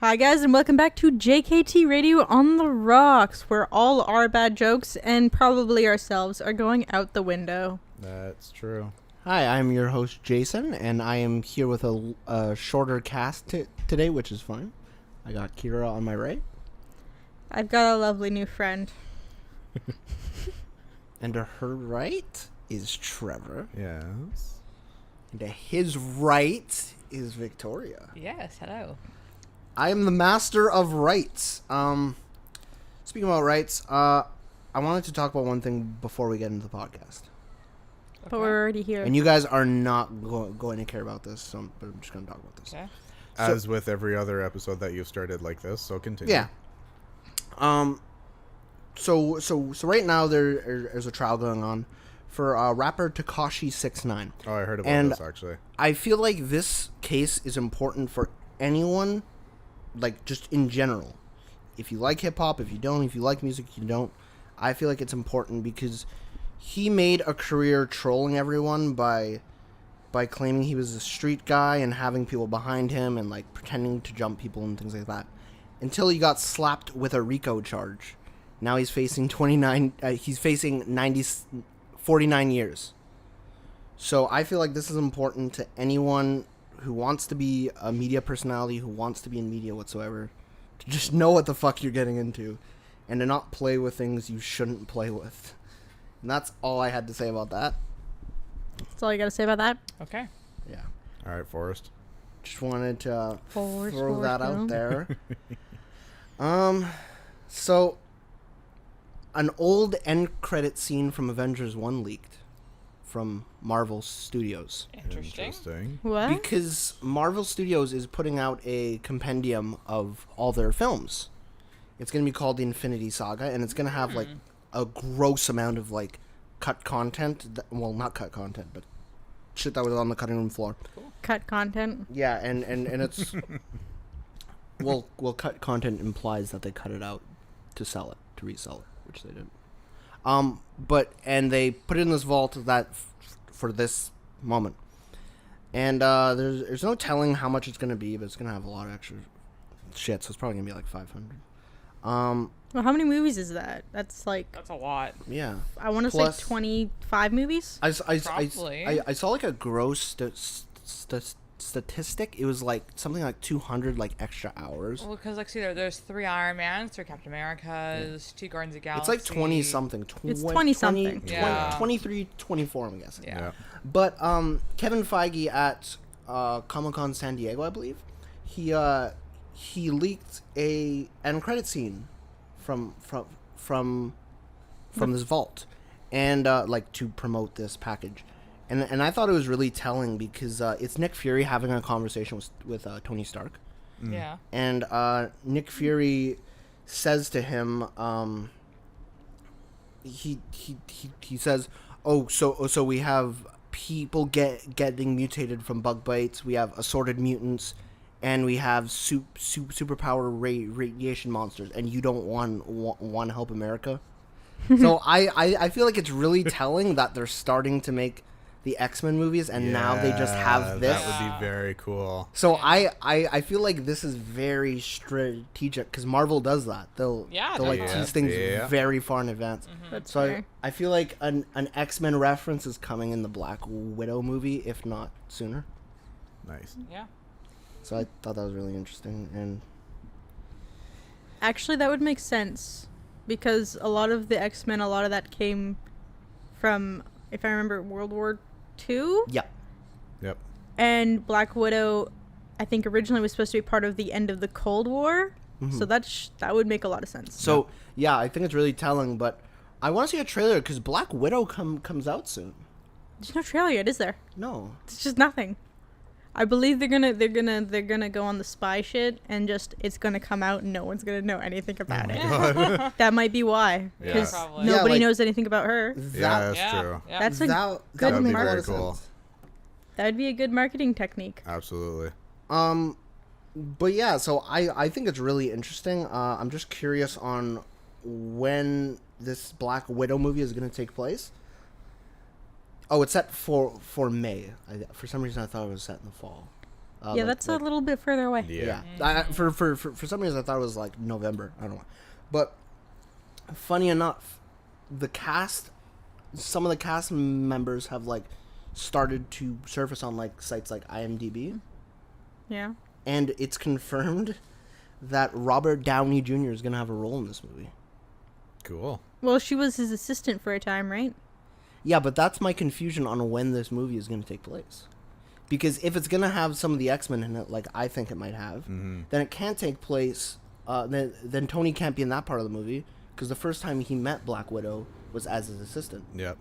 Hi guys, and welcome back to JKT Radio on the Rocks, where all our bad jokes and probably ourselves are going out the window. That's true. Hi, I'm your host Jason, and I am here with a shorter cast today, which is fine. I got Kyra on my right. I've got a lovely new friend. And to her right is Trevor. Yes. And to his right is Victoria. Yes, hello. I am the master of rights. Speaking about rights, I wanted to talk about one thing before we get into the podcast. But we're already here. And you guys are not going to care about this, but I'm just going to talk about this. Okay. As with every other episode that you've started like this, so continue. Yeah. So right now there's a trial going on for rapper Tekashi 6ix9ine. Oh, I heard about And this actually. I feel like this case is important for anyone, like just in general. If you like hip hop, if you don't, if you like music, you don't. I feel like it's important because he made a career trolling everyone by claiming he was a street guy and having people behind him and like pretending to jump people and things like that. Until he got slapped with a RICO charge. Now he's facing 49 49 years. So I feel like this is important to anyone who wants to be a media personality, who wants to be in media whatsoever, to just know what the fuck you're getting into and to not play with things you shouldn't play with. And that's all I had to say about that. That's all you gotta say about that? Okay. Yeah. All right, Forrest. Just wanted to Forrest, throw that out no. there. So an old end credit scene from Avengers 1 leaked from Marvel Studios. Interesting. What? Because Marvel Studios is putting out a compendium of all their films. It's going to be called the Infinity Saga, and it's going to have like a gross amount of like cut content. Well, not cut content, but shit that was on the cutting room floor. Cut content? Yeah, and it's well, cut content implies that they cut it out to sell it, to resell it, which they didn't. And they put it in this vault for this moment. And there's no telling how much it's gonna be, but it's gonna have a lot of extra shit, so it's probably gonna be like 500. Well, how many movies is that? That's That's a lot. Yeah. I want to say Plus- 25 movies? I Probably. saw like a gross statistic. It was like something like 200 like extra hours. Well, because see, there's 3 Iron Mans, 3 Captain Americas, 2 Guardians of the It's Galaxy. like 20 something. It's 20 something. Yeah. 23, 24, I'm guessing. Yeah. But Kevin Feige at Comic-Con San Diego, I believe, he leaked a end credit scene from this vault, and like to promote this package, and I thought it was really telling because it's Nick Fury having a conversation with Tony Stark, Yeah. and Nick Fury says to him, he says, "Oh, so we have people getting mutated from bug bites. We have assorted mutants, and we have superpower radiation monsters. And you don't want to help America." So I feel like it's really telling that they're starting to make the X-Men movies, and now they just have this. That would be very cool. So I feel like this is very strategic because Marvel does that. They'll like definitely. tease things Yeah. very far in advance. That's So fair. I feel like an X-Men reference is coming in the Black Widow movie, if not sooner. Nice. Yeah. So I thought that was really interesting. And Actually, that would make sense. Because a lot of the X-Men, a lot of that came from, if I remember, World War II? yeah, Yep. And Black Widow, I think originally was supposed to be part of the end of the Cold War. So that would make a lot of sense. so yeah, I think it's really telling. But I want to see a trailer because Black Widow comes out soon. There's no trailer yet, is there? No, It's just nothing. I believe they're gonna go on the spy shit and just it's gonna come out and no one's gonna know anything about it. That might be why, Yeah. because Probably. Yeah, nobody like- knows anything about her. Yeah, that's Yeah. true. Yeah. That's a that good would make a very lot of cool. sense. that would be a good marketing technique. Absolutely. But yeah, so I think it's really interesting. I'm just curious on when this Black Widow movie is going to take place. Oh, it's set for May. For some reason, I thought it was set in the fall. Yeah, that's a little bit further away. Yeah. For some reason I thought it was like November. I don't know. But funny enough, some of the cast members have like started to surface on like sites like IMDb, Yeah. and it's confirmed that Robert Downey Jr. is gonna have a role in this movie. Cool. Well, she was his assistant for a time, right? Yeah, but that's my confusion on when this movie is gonna take place. Because if it's gonna have some of the X-Men in it, like I think it might have, then it can't take place. Then Tony can't be in that part of the movie because the first time he met Black Widow was as his assistant. Yep.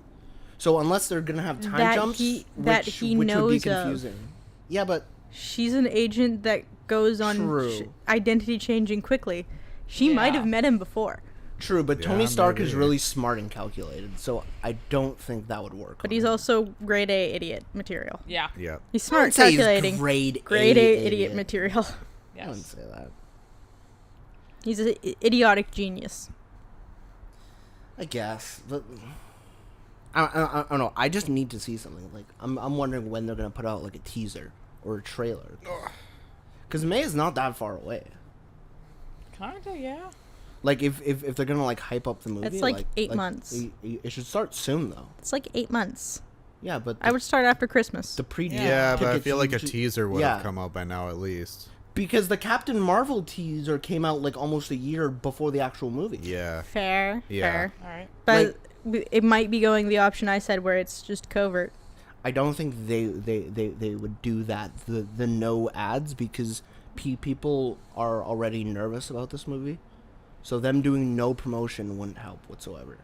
So unless they're gonna have time That jumps, he which would be knows of. confusing. Yeah, but She's an agent that goes on True. identity changing quickly. She might Yeah. have met him before, true. But Yeah, Tony Stark is maybe. really smart and calculated, so I don't think that would work. but on he's him. also grade A idiot material. Yeah. Yep. He's I smart wouldn't say he's calculating. grade A idiot material. I wouldn't Yes. say that. He's an idiotic genius. I guess, but I don't know. I just need to see something. Like I'm wondering when they're gonna put out like a teaser or a trailer. Because May is not that far away. Kinda, yeah. Like if they're gonna like hype up the movie, It's like 8 months. It should start soon though. It's like 8 months. Yeah, but I would start after Christmas. the pre Yeah, but I tickets feel like a usually- teaser would yeah. have come out by now at least. because the Captain Marvel teaser came out like almost a year before the actual movie. Yeah. Fair. Yeah. Fair. All right. But it might be going the option I said where it's just covert. I don't think they would do that. The no ads because people are already nervous about this movie, so them doing no promotion wouldn't help whatsoever.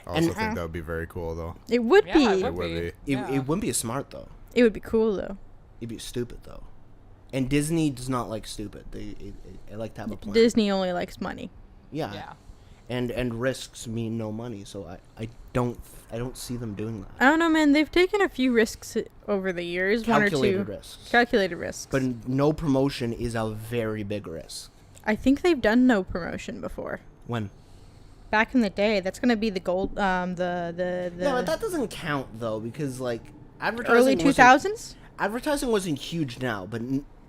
I also And- think that would be very cool though. It would Yeah, be. it It would would be. be. It, Yeah. it wouldn't be smart though. It would be cool though. It'd be stupid though. And Disney does not like stupid. They like to have a plan. Disney only likes money. Yeah. Yeah. And risks mean no money, so I don't see them doing that. I don't know, man. They've taken a few risks over the years. Calculated One or two. risks. Calculated risks. But no promotion is a very big risk. I think they've done no promotion before. When? Back in the day, that's gonna be the gold. The Yeah, but that doesn't count though because like advertising early 2000s. Advertising wasn't huge now, but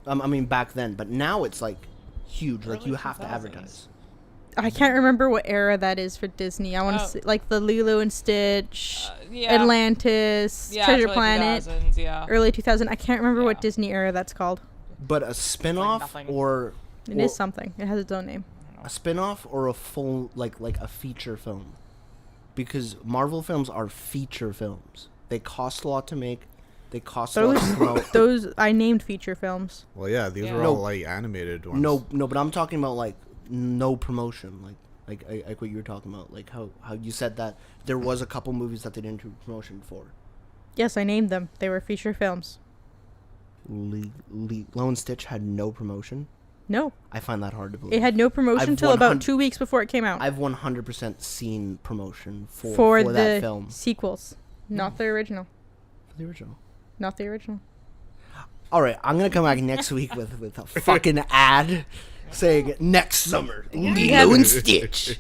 I mean back then. But now it's like huge. Like Early you have to 2000s. advertise. I can't remember what era that is for Disney. I want to Oh. see like the Lilo and Stitch, Yeah. Atlantis, Yeah, Treasure early Planet, 2000s, yeah. early 2000. I can't remember what Yeah. Disney era that's called. But a spin-off nothing. or It is something. It has its own name. a spin-off or a full like a feature film. Because Marvel films are feature films. They cost a lot to make. They cost a lot to promote. Those I named feature films. Well, yeah, these Yeah. were No. all like animated ones. No, but I'm talking about like no promotion, like what you were talking about, like how you said that there was a couple movies that they didn't do promotion for. Yes, I named them. They were feature films. Lilo and Stitch had no promotion. No, I find that hard to believe. it had no promotion I've until about 100 2 weeks before it came out. I've 100% seen promotion for for that the film. sequels, not the original. For the original. Not the original. All right, I'm gonna come back next week with a fucking ad saying next summer Lilo and Stitch.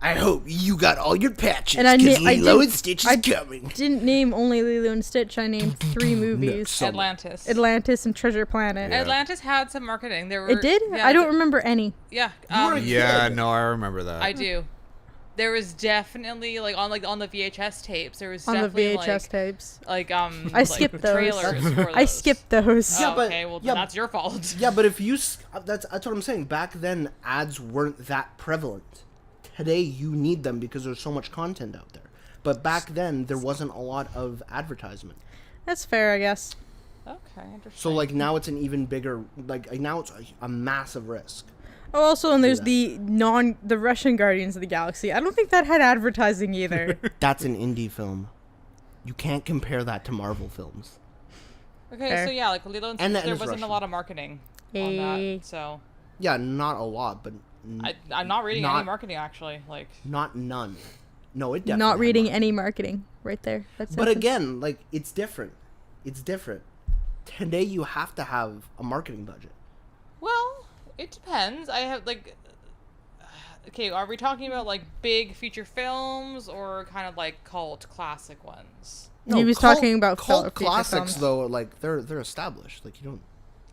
I hope you got all your patches And I because na- I Lilo did- and Stitch is I coming. Didn't name only Lilo and Stitch. I named 3 movies: summer. Atlantis. Atlantis and Treasure Planet. Yeah. Atlantis had some marketing. There were. It did. Yeah, I don't remember any. Yeah. were a Yeah, kid. no, I remember that. I do. There was definitely like on the VHS tapes. There was On the definitely VHS tapes. like I like skipped those. trailers for I those. skipped those. Yeah, Oh, but- okay, well yeah, that's your fault. Yeah, but if you that's what I'm saying. Back then, ads weren't that prevalent. Today, you need them because there's so much content out there. But back then, there wasn't a lot of advertisement. That's fair, I guess. Okay, interesting. So like now, it's an even bigger like now it's a massive risk. Oh, also, and there's that. the Russian Guardians of the Galaxy. I don't think that had advertising either. That's an indie film. You can't compare that to Marvel films. Okay, Fair. so yeah, like Lilo and And Stitch, that there is wasn't Russian. a lot of marketing on Eh. that. So Yeah, not a lot, but I'm not reading any not- marketing actually. Like not none. No, it definitely Not had reading marketing. any marketing right there. That's But again, like it's different. It's different. Today, you have to have a marketing budget. well, it depends. I have like. Okay, are we talking about like big feature films or kind of like cult classic ones? He was talking about cult feature classics films. though. Like they're established. Like you don't.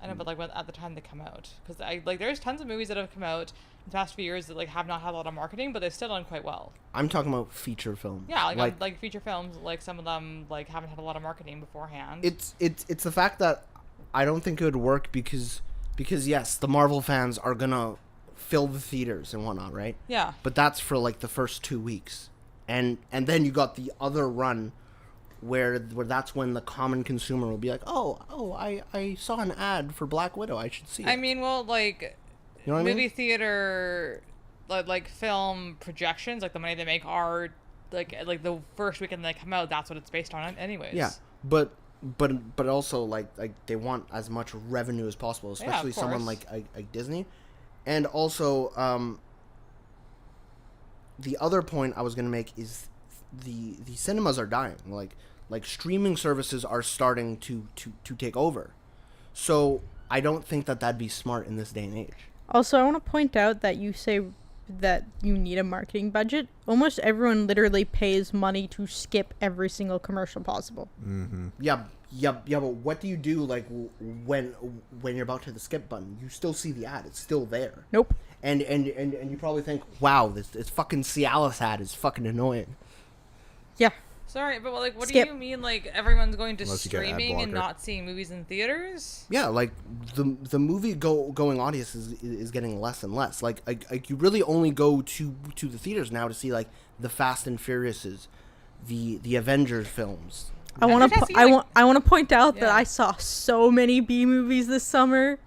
I know, but like at the time they come out, because there's tons of movies that have come out in the past few years that like have not had a lot of marketing, but they've still done quite well. I'm talking about feature films. Yeah, like feature films, like some of them like haven't had a lot of marketing beforehand. It's the fact that I don't think it would work because yes, the Marvel fans are gonna fill the theaters and whatnot, right? Yeah. But that's for like the first 2 weeks, and then you got the other run where that's when the common consumer will be like, oh, I saw an ad for Black Widow, I should see it. I mean, well, like, you know what I movie mean? theater, like film projections, like the money they make are like the first weekend they come out. That's what it's based on, anyways. Yeah, but also like they want as much revenue as possible, especially someone like Disney, and also the other point I was gonna make is the cinemas are dying. Like streaming services are starting to take over, so I don't think that'd be smart in this day and age. Also, I want to point out that you say that you need a marketing budget. Almost everyone literally pays money to skip every single commercial possible. Mm-hmm. Yeah, but what do you do like when you're about to hit the skip button? You still see the ad; it's still there. Nope. And you probably think, wow, this fucking Cialis ad is fucking annoying. Yeah. Sorry, but like, what Skip. do you mean? Like, everyone's going to Unless you get ad streaming and blocker. not seeing movies in theaters? Yeah, like the movie going audience is getting less and less. Like you really only go to the theaters now to see like the Fast and Furiouses, the Avengers films. I want think to I see, like- I want to point out that Yeah. I saw so many B movies this summer.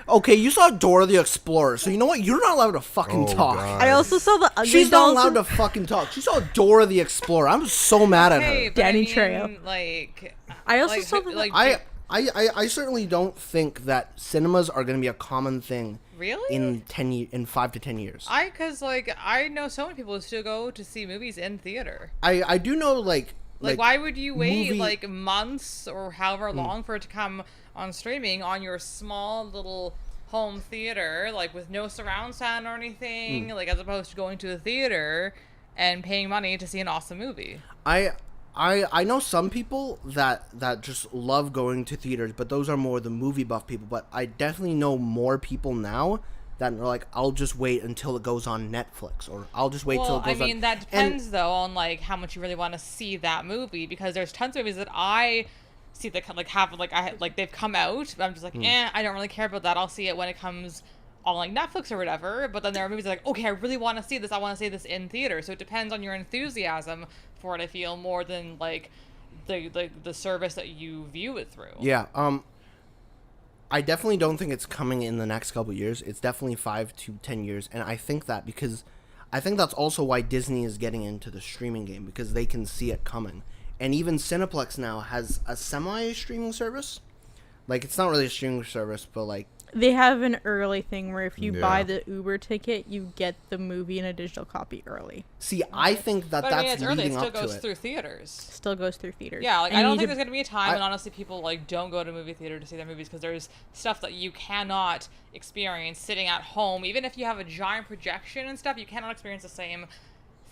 Okay, you saw Dora the Explorer, so you know what? You're not allowed to fucking Oh, talk. God. I also saw the Ugly She's not Dolls. allowed to fucking talk. She saw Dora the Explorer. I'm so mad at Hey, her. but Danny I mean, Trejo. Like, I also like, saw the like, I certainly don't think that cinemas are going to be a common thing really in 5 to 10 years. because like I know so many people who still go to see movies in theater. I do know like Why would you wait movie- like months or however long for it to come on streaming on your small little home theater, like with no surround sound or anything, like as opposed to going to a theater and paying money to see an awesome movie? I know some people that just love going to theaters, but those are more the movie buff people. But I definitely know more people now that are like, I'll just wait until it goes on Netflix, or I'll just wait till Well, it goes I mean on. that depends though on like how much you really want to see that movie, because there's tons of movies that I see that like have like they've come out, but I'm just like, I don't really care about that. I'll see it when it comes on like Netflix or whatever. But then there are movies that are like, okay, I really want to see this. I want to see this in theater. So it depends on your enthusiasm for it, I feel, more than like the service that you view it through. Yeah. I definitely don't think it's coming in the next couple of years. It's definitely 5 to 10 years, and I think that because I think that's also why Disney is getting into the streaming game, because they can see it coming. And even Cineplex now has a semi-streaming service. Like, it's not really a streaming service, but like, They have an early thing where if you buy Yeah. the Uber ticket, you get the movie in a digital copy early. see, I think that But I mean, that's it's early. It leading still up to goes it. through theaters. Still goes through theaters. Yeah, like And I you don't need think to- there's gonna be a time when honestly people like don't go to movie theater to see their movies, because there's stuff that you cannot experience sitting at home. Even if you have a giant projection and stuff, you cannot experience the same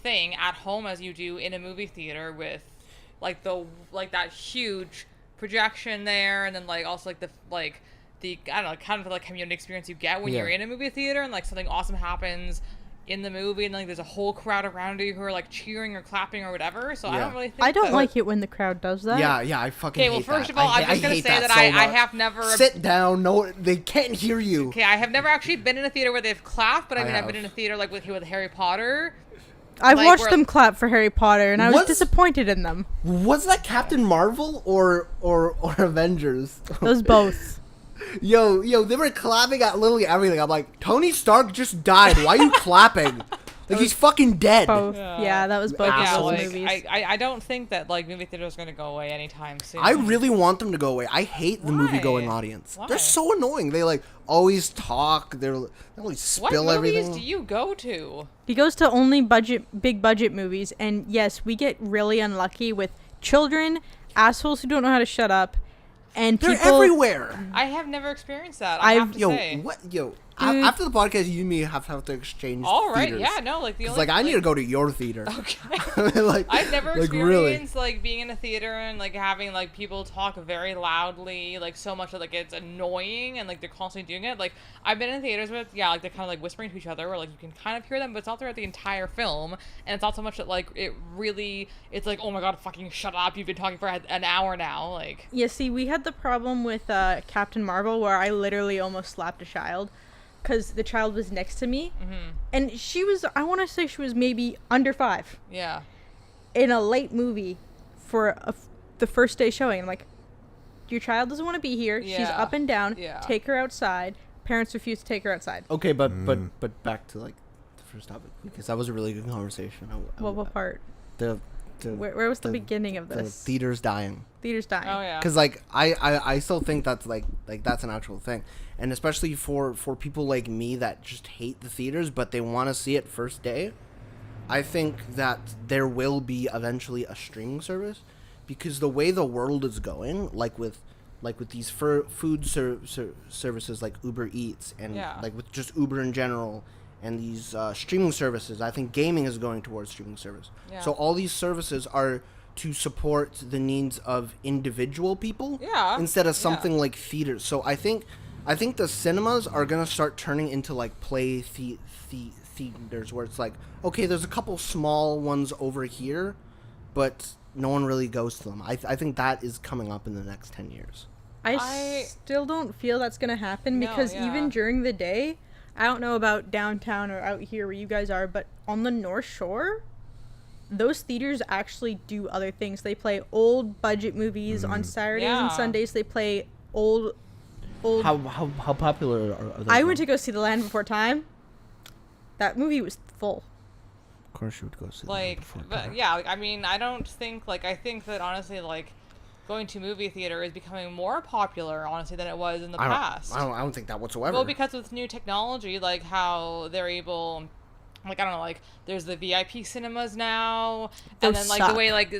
thing at home as you do in a movie theater with like that huge projection there, and then like also like the I don't know, kind of like community experience you get when Yeah. you're in a movie theater and like something awesome happens in the movie and like there's a whole crowd around you who are like cheering or clapping or whatever. So I Yeah. don't really think I don't that- like it when the crowd does that. Yeah, I fucking Okay, well, hate first that. of all, I I'm just gonna hate say that so I much. have never. Sit down. No, they can't hear you. Okay, I have never actually been in a theater where they've clapped, but I I mean, I've been have. in a theater like with Harry Potter. I've Like, watched we're- them clap for Harry Potter, and I was What's- disappointed in them. Was that Captain Marvel or Avengers? Those both. Yo, they were clapping at literally everything. I'm like, Tony Stark just died. Why are you clapping? Like, he's fucking dead. Both. Yeah, that was both Yeah, of Assholes. those like movies. I don't think that like movie theater is gonna go away anytime soon. I really want them to go away. I hate the movie-going Why? audience. Why? They're so annoying. They, like, always talk. They always What spill movies everything. do you go to? He goes to only big budget movies, and yes, we get really unlucky with children, assholes who don't know how to shut up, and They're people. everywhere. I have never experienced that. I I've- have to Yo, say. what? Yo, After the podcast, you and me have to exchange. All right, theaters. yeah, no, like the 'Cause, only like I need to go to your theater. Okay. like I've never like, really. experienced like being in a theater and like having like people talk very loudly, like so much that like it's annoying and like they're constantly doing it. Like I've been in theaters with they're kind of like whispering to each other, where like you can kind of hear them, but it's not throughout the entire film, and it's not so much that like it's like, oh my god, fucking shut up, you've been talking for an hour now, like. Yeah, see, we had the problem with Captain Marvel where I literally almost slapped a child because the child was next to me, and she was, I want to say she was maybe under 5. Yeah. In a late movie for the first day showing. I'm like, your child doesn't want to be here. She's Yeah. up and down. Yeah. Take her outside. Parents refuse to take her outside. Okay, but back to like the first topic, because that was a really good conversation. What part? The Where was the beginning of the this? theaters dying. Theater's dying. Oh yeah. Because like I still think that's like that's an actual thing, and especially for people like me that just hate the theaters but they want to see it first day. I think that there will be eventually a streaming service, because the way the world is going, like with these food services like Uber Eats and like with just Uber in general, and these streaming services, I think gaming is going towards streaming service. Yeah. So all these services are to support the needs of individual people, instead of something like theaters. So I think the cinemas are gonna start turning into like play theaters, where it's like, okay, there's a couple small ones over here, but no one really goes to them. I think that is coming up in the next 10 years. I still don't feel that's gonna happen, because even during the day, I don't know about downtown or out here where you guys are, but on the North Shore, those theaters actually do other things. They play old budget movies on Saturdays and Sundays. They play old. How popular are those? I went to go see The Land Before Time. That movie was full. Of course you would go see Like, but yeah, like, I mean, I don't think, like, I think that honestly, like, going to movie theater is becoming more popular, honestly, than it was in the past. I don't think that whatsoever. Well, because with new technology, like how they're able, like, I don't know, like there's the VIP cinemas now, and then like the way like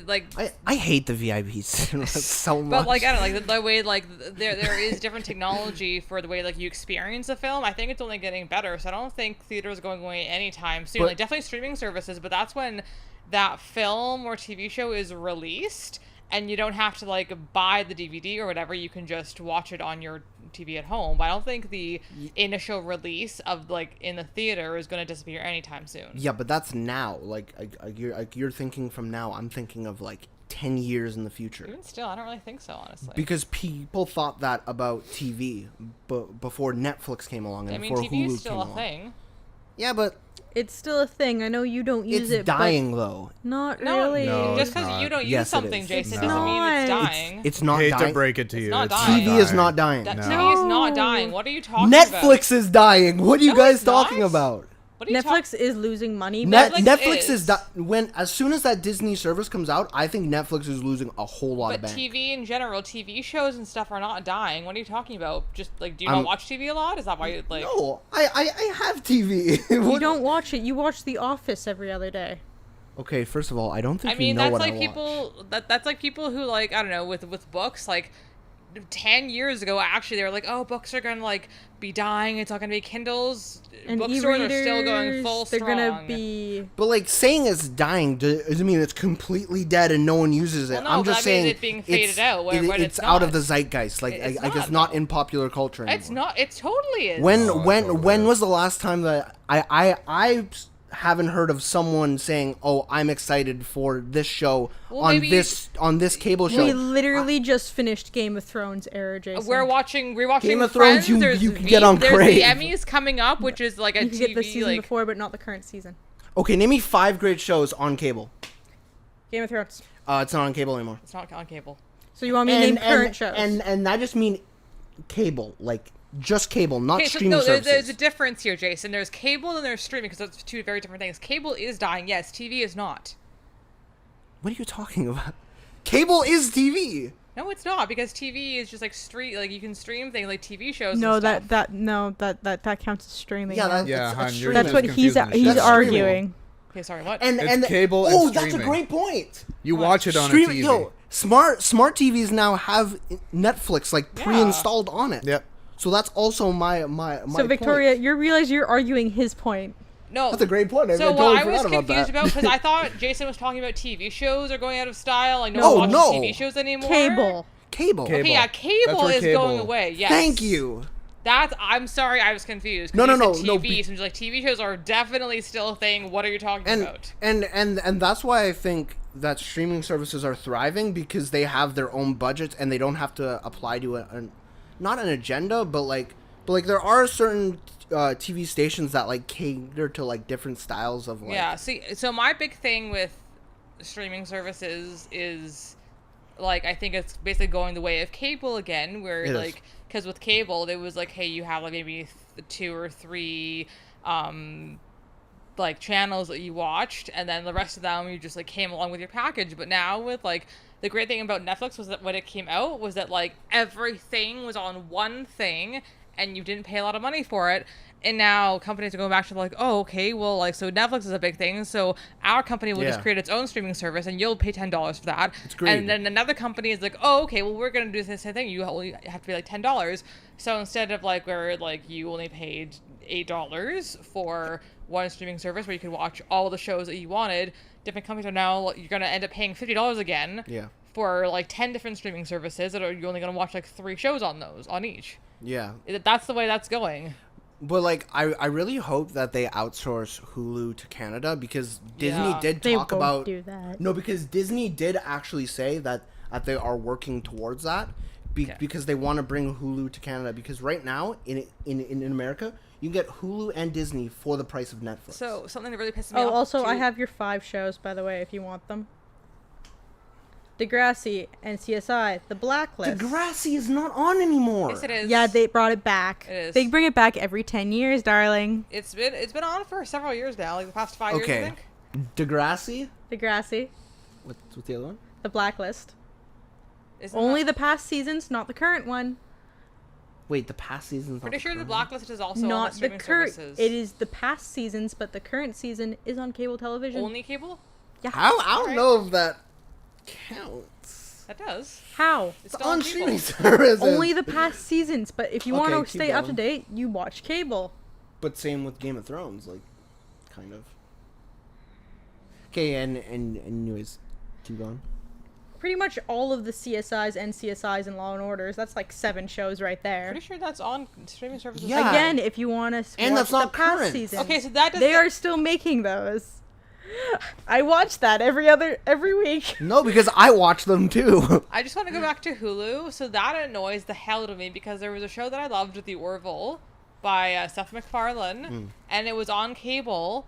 I hate the VIP cinemas so much. But like I don't know, like the way like there is different technology for the way like you experience a film. I think it's only getting better, so I don't think theaters are going away anytime soon. Like definitely streaming services, but that's when that film or TV show is released. And you don't have to, like, buy the DVD or whatever. You can just watch it on your TV at home. But I don't think the initial release of, like, in the theater is going to disappear anytime soon. Yeah, but that's now. Like, you're thinking from now. I'm thinking of, like, 10 years in the future. Even still, I don't really think so, honestly. Because people thought that about TV before Netflix came along and before Hulu came along. TV is still a thing. Yeah, but... It's still a thing. I know you don't use it. It's dying, though. Not really. No, just because you don't use something, Jason, doesn't mean it's dying. It's not dying. Hate to break it to you. Not dying. TV is not dying. TV is not dying. What are you talking about? Netflix is dying. What are you guys talking about? Netflix is losing money. Netflix is as soon as that Disney service comes out, I think Netflix is losing a whole lot of bank. But TV in general, TV shows and stuff are not dying. What are you talking about? Just like, do you not watch TV a lot? Is that why you like? No, I have TV. You don't watch it. You watch The Office every other day. Okay, first of all, I don't think that's like people. That's like people who like, I don't know, with books, like 10 years ago, actually, they were like, oh, books are gonna like be dying. It's not gonna be Kindles. And bookstores are still going full strong. They're gonna be. But like saying it's dying doesn't mean it's completely dead and no one uses it. Well, no, I'm just saying it's being faded out. It's out of the zeitgeist. Like it's not in popular culture anymore. It's not. It totally is. When was the last time that I haven't heard of someone saying, "Oh, I'm excited for this show on this cable show." We literally just finished Game of Thrones era, Jason. We're watching Game of Thrones. Friends. You can get on Crave. There's the Emmys coming up, which is like a you TV. You get the season before, but not the current season. Okay, name me 5 great shows on cable. Game of Thrones. It's not on cable anymore. It's not on cable. So you want me to name current shows? And I just mean cable, like. Just cable, not streaming services. There's a difference here, Jason. There's cable and there's streaming, because that's two very different things. Cable is dying, yes. TV is not. What are you talking about? Cable is TV. No, it's not, because TV is just like like you can stream things like TV shows. No, and stuff. that counts as streaming. Yeah, that's what he's arguing. Okay, sorry, what? And cable and streaming. That's a great point. You watch it on a TV. Yo, smart TVs now have Netflix like pre-installed on it. Yep. So that's also my So Victoria, point. you realize you're arguing his point. No. That's a great point. So totally what I was forgot confused that. because I thought Jason was talking about TV shows are going out of style. Like no Oh, one watches no. TV shows anymore. Cable. Cable. Cable. Okay, yeah, cable That's is where going cable- away. Yes. Thank you. I'm sorry, I was confused. No, 'cause no, you said no, TV, no, so I'm like, TV shows are definitely still a thing. What are you talking about? And that's why I think that streaming services are thriving, because they have their own budgets and they don't have to apply to not an agenda, but like there are certain TV stations that like cater to like different styles of like. Yeah. See, so my big thing with streaming services is, like, I think it's basically going the way of cable again, where It like, because with cable, it was like, hey, you have like maybe 2 or 3 like channels that you watched, and then the rest of them you just like came along with your package. But now with like, the great thing about Netflix was that when it came out was that like everything was on one thing and you didn't pay a lot of money for it. And now companies are going back to like, oh, okay, well, like, so Netflix is a big thing, so our company will just Yeah. create its own streaming service and you'll pay $10 for that. It's great. And then another company is like, oh, okay, well, we're going to do the same thing. You only have to pay like $10. So instead of like where like you only paid $8 for one streaming service where you could watch all the shows that you wanted, different companies are now, you're going to end up paying $50 again. Yeah. For like 10 different streaming services that are, you're only going to watch like 3 shows on each. Yeah. That's the way that's going. But like I really hope that they outsource Hulu to Canada, because Disney Yeah. did They talk won't about do that. No, because Disney did actually say that they are working towards that Okay. because they want to bring Hulu to Canada, because right now in America you can get Hulu and Disney for the price of Netflix. So something that really pisses me off. Oh, also, I too- have your 5 shows, by the way, if you want them. Degrassi, NCSI, The Blacklist. Degrassi is not on anymore. Yes, it is. Yeah, they brought it back. It is. They bring it back every 10 years, darling. It's been on for several years now, like the past 5 years, I Okay. think. Degrassi? Degrassi, What's the other one? The Blacklist. Isn't Only that- the past seasons, not the current one. Wait, the past season's Pretty not sure the current Blacklist is also on Not the the streaming current. services. It is the past seasons, but the current season is on cable television. Only cable? Yeah. I don't Alright. know if that counts. That does. How? It's It's still on on cable. streaming services. Only the past seasons, but if you want Okay, to keep stay up to going. date, you watch cable. But same with Game of Thrones, like, kind of. Okay, and anyways, keep going. Pretty much all of the CSIs, NCSIs, and Law and Orders. That's like 7 shows right there. Pretty sure that's on streaming services. Yeah. Again, if you want to And watch that's not the past current. season. Okay, so that does They are still making those. I watch that every week. No, because I watch them too. I just want to go back to Hulu. So that annoys the hell out of me because there was a show that I loved, The Orville, by Seth MacFarlane, and it was on cable,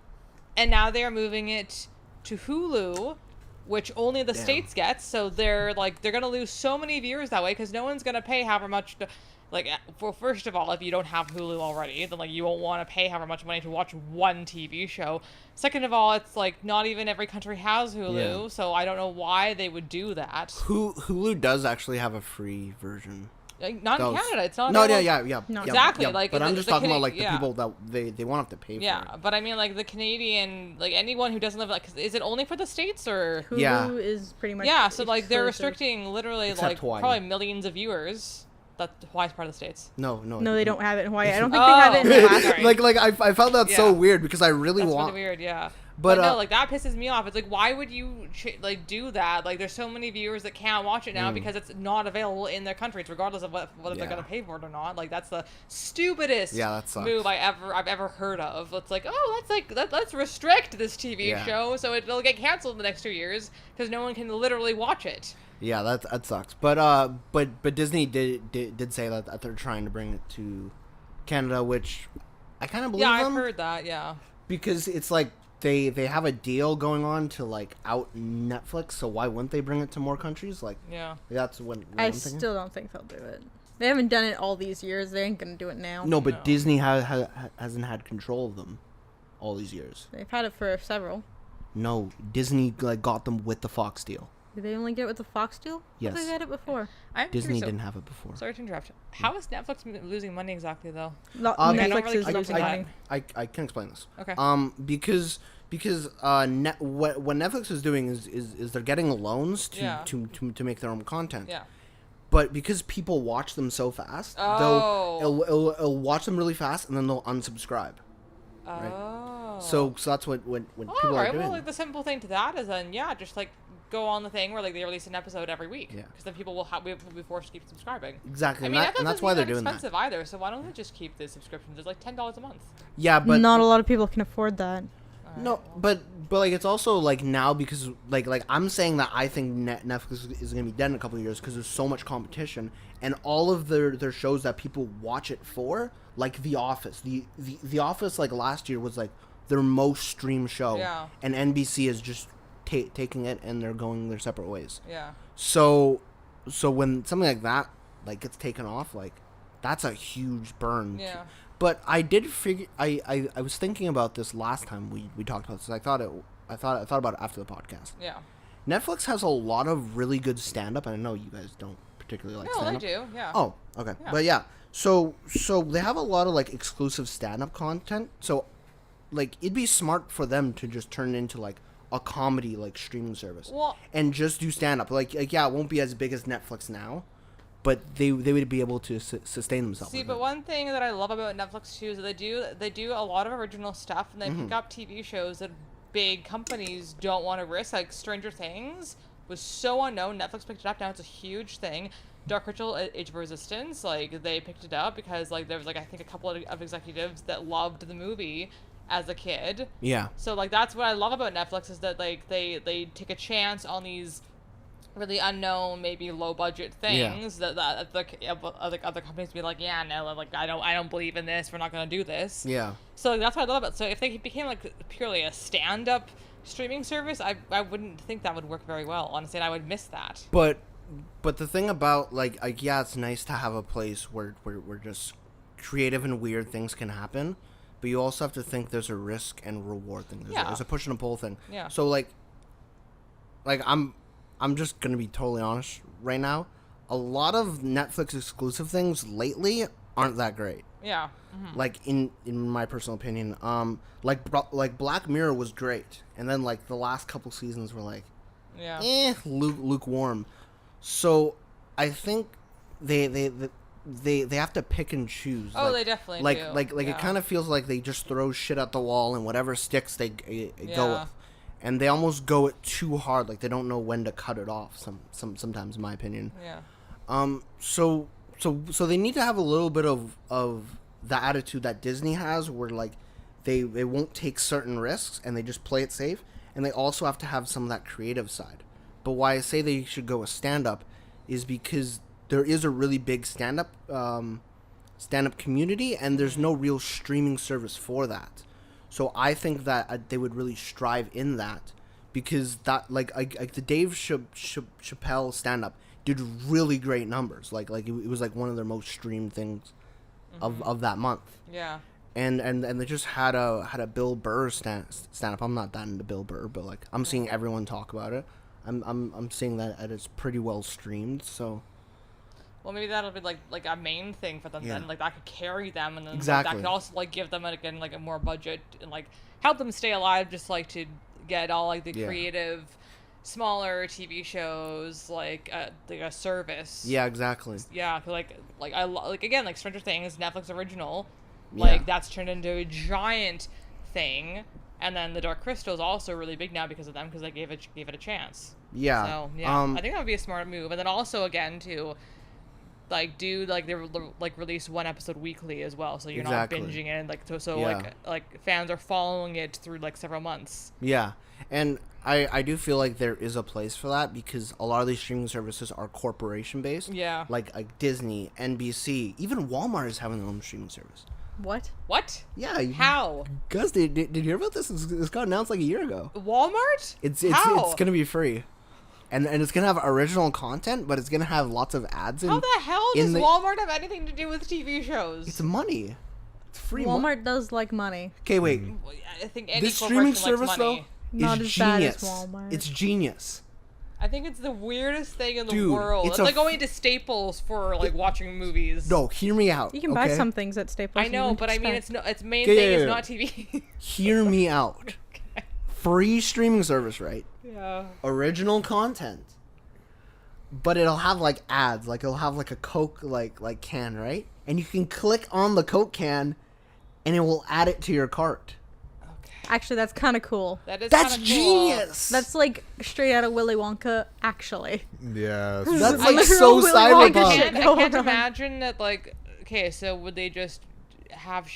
and now they are moving it to Hulu, which only the Damn. States gets. So they're gonna lose so many viewers that way because no one's gonna pay however much to. Like, for first of all, if you don't have Hulu already, then like you won't want to pay however much money to watch one TV show. Second of all, it's like not even every country has Hulu, Yeah. so I don't know why they would do that. Hulu does actually have a free version. Like, not in Those. Canada. It's not. No, available- yeah. No. Yeah, Exactly, like, but I'm the- just the talking about Cana- like the yeah. people that they won't have to pay for Yeah, it. but I mean, like the Canadian, like anyone who doesn't live, like, is it only for the States or? Hulu Yeah. is pretty much. Yeah, so like they're exclusive. restricting literally Except like Hawaii. probably millions of viewers. That Hawaii's part of the States. No. No, they don't have it in Hawaii. I don't think Oh. they have it in Yeah. Alaska. Sorry. like I found that Yeah. so weird because I really That's want. really weird, yeah. But, But no, uh, like that pisses me off. It's like, why would you like do that? Like, there's so many viewers that can't watch it now because it's not available in their countries, regardless of whether Yeah. they're gonna pay for it or not. Like, that's the stupidest Yeah, that sucks. move I've ever heard of. It's like, oh, let's restrict this TV Yeah. show so it'll get canceled in the next 2 years because no one can literally watch it. Yeah, that sucks. But Disney did say that they're trying to bring it to Canada, which I kind of believe Yeah, I've them, heard that. Yeah. because it's like they have a deal going on to like out Netflix, so why wouldn't they bring it to more countries? Like, Yeah. that's what I I'm thinking. still don't think they'll do it. They haven't done it all these years. They ain't gonna do it now. No, but No. Disney hasn't had control of them all these years. They've had it for several. No, Disney like got them with the Fox deal. Did they only get it with the Fox deal? Yes. They had it before. I'm Disney curious, didn't have it before. Sorry to interrupt. How is Netflix losing money exactly, though? I don't Netflix really is keep up losing with money. that. I can explain this. Okay. Because what Netflix is doing is they're getting loans Yeah. to make their own content. Yeah. But because people watch them so fast, it'll watch them really fast, and then they'll unsubscribe. Right? Oh. So that's what when people are doing. Well, like the simple thing to that is then just like go on the thing where like they release an episode every week. Yeah. Because then people will be forced to keep subscribing. Exactly. I mean, and that's why they're doing that. Expensive either. So why don't they just keep the subscriptions? It's like $10 a month. Yeah, but not a lot of people can afford that. No, but like it's also like now because like I'm saying that I think Netflix is going to be dead in a couple of years because there's so much competition and all of their shows that people watch it for, like The Office. The Office like last year was like their most streamed show, and NBC is just taking it and they're going their separate ways. Yeah. So when something like that like gets taken off, like that's a huge burn. Yeah. But I did figure. I was thinking about this last time we talked about this. I thought about it after the podcast. Yeah. Netflix has a lot of really good stand-up, and I know you guys don't particularly like stand-up. No, they do. Yeah. Oh, okay. Yeah. But yeah, so they have a lot of like exclusive stand-up content. So, like, it'd be smart for them to just turn it into like a comedy like streaming service, and just do stand-up. Like yeah, it won't be as big as Netflix now. But they would be able to sustain themselves. See, but one thing that I love about Netflix too is that they do a lot of original stuff, and they pick up TV shows that big companies don't want to risk. Like Stranger Things was so unknown. Netflix picked it up. Now it's a huge thing. Dark Ritual, Age of Resistance, like they picked it up because like there was like I think a couple of executives that loved the movie as a kid. Yeah. So like that's what I love about Netflix is that like they take a chance on these really unknown, maybe low budget things that other companies be like, yeah, no, like I don't believe in this. We're not gonna do this. Yeah. So that's what I love about it. So if they became like purely a stand-up streaming service, I wouldn't think that would work very well. Honestly, and I would miss that. But the thing about like yeah, it's nice to have a place where just creative and weird things can happen, but you also have to think there's a risk and reward thing. There's a push and a pull thing. Yeah. So like I'm just gonna be totally honest right now. A lot of Netflix exclusive things lately aren't that great. Yeah. Mm-hmm. Like in my personal opinion, like Black Mirror was great, and then like the last couple seasons were like, lukewarm. So I think they have to pick and choose. Oh, they definitely do. Like it kind of feels like they just throw shit at the wall and whatever sticks they go with. And they almost go it too hard, like they don't know when to cut it off. Sometimes, in my opinion. Yeah. So they need to have a little bit of the attitude that Disney has, where like they won't take certain risks and they just play it safe. And they also have to have some of that creative side. But why I say they should go a stand-up is because there is a really big stand-up community, and there's no real streaming service for that. So I think that they would really strive in that, because that like the Dave Chappelle stand-up did really great numbers. Like it was like one of their most streamed things of that month. Yeah. And they just had a Bill Burr stand-up. I'm not that into Bill Burr, but like I'm seeing everyone talk about it. I'm seeing that it's pretty well streamed. So. Well, maybe that'll be like a main thing for them then. Like that could carry them, and then exactly. that could also like give them again like a more budget and like help them stay alive, just like to get all like the creative, smaller TV shows like a service. Yeah, exactly. Yeah, like I like again like Stranger Things, Netflix original, like that's turned into a giant thing, and then the Dark Crystal is also really big now because of them, because they gave it a chance. Yeah. So I think that would be a smart move, and then also again too. Like do like they like release one episode weekly as well, so you're not binging it, like so like fans are following it through like several months. Yeah, and I do feel like there is a place for that, because a lot of these streaming services are corporation based. Yeah, like Disney, NBC, even Walmart is having their own streaming service. What? Yeah. How? Gus, did you hear about this? This got announced like a year ago. Walmart? It's gonna be free. And it's going to have original content, but it's going to have lots of ads. How the hell does Walmart have anything to do with TV shows? It's money. It's free Walmart does like money. Okay, wait. I think any this streaming service, likes money. though, not is as genius. bad as Walmart. It's genius. I think it's the weirdest thing in the world. It's like going to Staples for like watching movies. No, hear me out. You can buy some things at Staples. I know, but I mean, its main thing is not TV. Hear me out. Free streaming service, right? Yeah. Original content. but it'll have like ads, like it'll have like a Coke like can, right? And you can click on the Coke can, and it will add it to your cart. Actually, that's kind of cool. That's genius. That's like straight out of Willy Wonka, actually. Yeah. That's like so cyberpunk. I can't imagine that, like, okay, so would they just have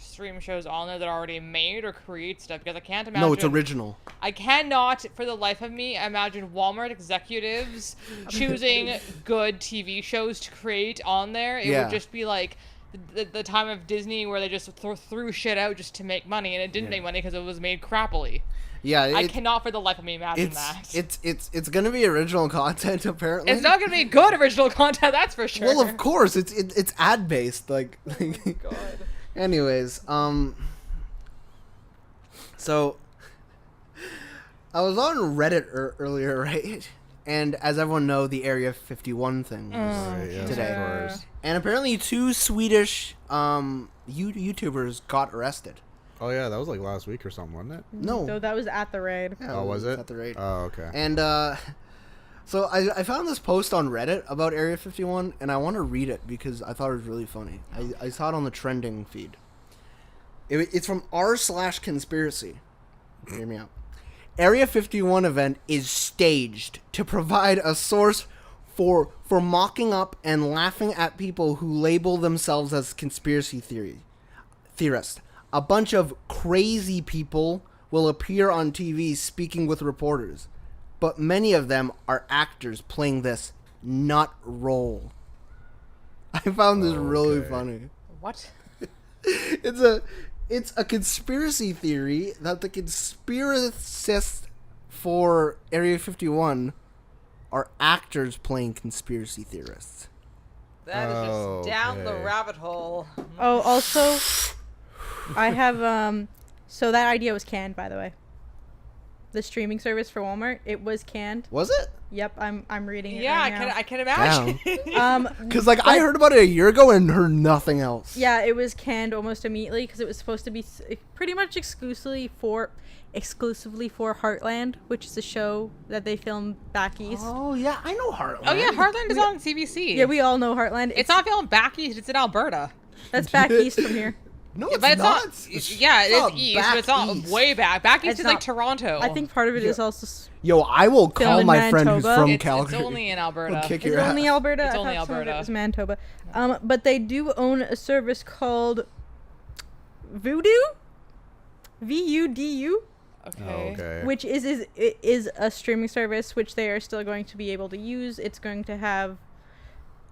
stream shows on there that are already made or create stuff? Because I can't imagine. No, it's original. I cannot, for the life of me, imagine Walmart executives choosing good TV shows to create on there. It would just be like the time of Disney where they just threw shit out just to make money, and it didn't make money because it was made crappily. Yeah, I cannot for the life of me imagine that. It's gonna be original content apparently. It's not gonna be good original content, that's for sure. Well, of course, it's ad based. Like, oh my God. Anyways, so I was on Reddit earlier, right? And as everyone know, the Area 51 thing today. And apparently 2 Swedish YouTubers got arrested. Oh, yeah, that was like last week or something, wasn't it? No. So that was at the raid. Yeah, was it? At the raid. Oh, okay. And so I found this post on Reddit about Area 51, and I want to read it because I thought it was really funny. I saw it on the trending feed. It's from r/conspiracy. Hear me out. Area 51 event is staged to provide a source for mocking up and laughing at people who label themselves as conspiracy theorists. A bunch of crazy people will appear on TV speaking with reporters, but many of them are actors playing this nut role. I found this really funny. What? It's a conspiracy theory that the conspiracists for Area 51 are actors playing conspiracy theorists. That is just down the rabbit hole. Oh, also, I have so that idea was canned, by the way. The streaming service for Walmart, it was canned. Was it? Yep, I'm reading it. Yeah, right now. I can imagine. Because like I heard about it a year ago and heard nothing else. Yeah, it was canned almost immediately because it was supposed to be pretty much exclusively for Heartland, which is a show that they film back east. Oh yeah, I know Heartland. Oh yeah, Heartland is on CBC. Yeah, we all know Heartland. It's not filmed back east. It's in Alberta. That's back east from here. No, it's But it's not. it is east, but it's not east. way back. Back east It's is like not- Toronto. I think part of it is also. Yo, I will call in my friend who's Manitoba. from it's Calgary. only in Alberta. He'll kick Is your it only ass. Alberta? It's I only thought some of it Alberta. was Manitoba. But they do own a service called Voodoo, VUDU, Okay. which is a streaming service which they are still going to be able to use. It's going to have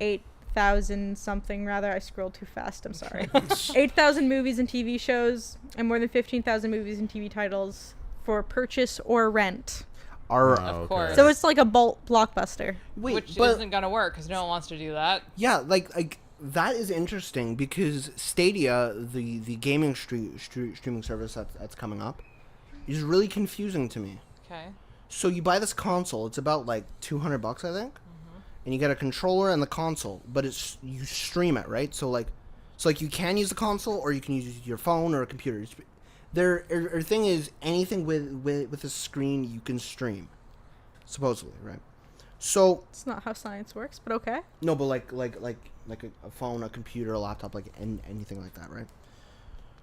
8,000 something. Rather, I scrolled too fast. I'm sorry. 8,000 movies and TV shows, and more than 15,000 movies and TV titles for purchase or rent. Of course. So it's like a bulk blockbuster. Wait, Which but isn't gonna work because no one wants to do that. yeah, like that is interesting because Stadia, the gaming streaming service that's coming up, is really confusing to me. Okay. So you buy this console, it's about like $200, I think, and you get a controller and the console, but you stream it, right? So you can use the console or you can use your phone or a computer. Their thing is anything with a screen you can stream, supposedly, right? So It's not how science works, but okay. no, but like a phone, a computer, a laptop, like anything like that, right?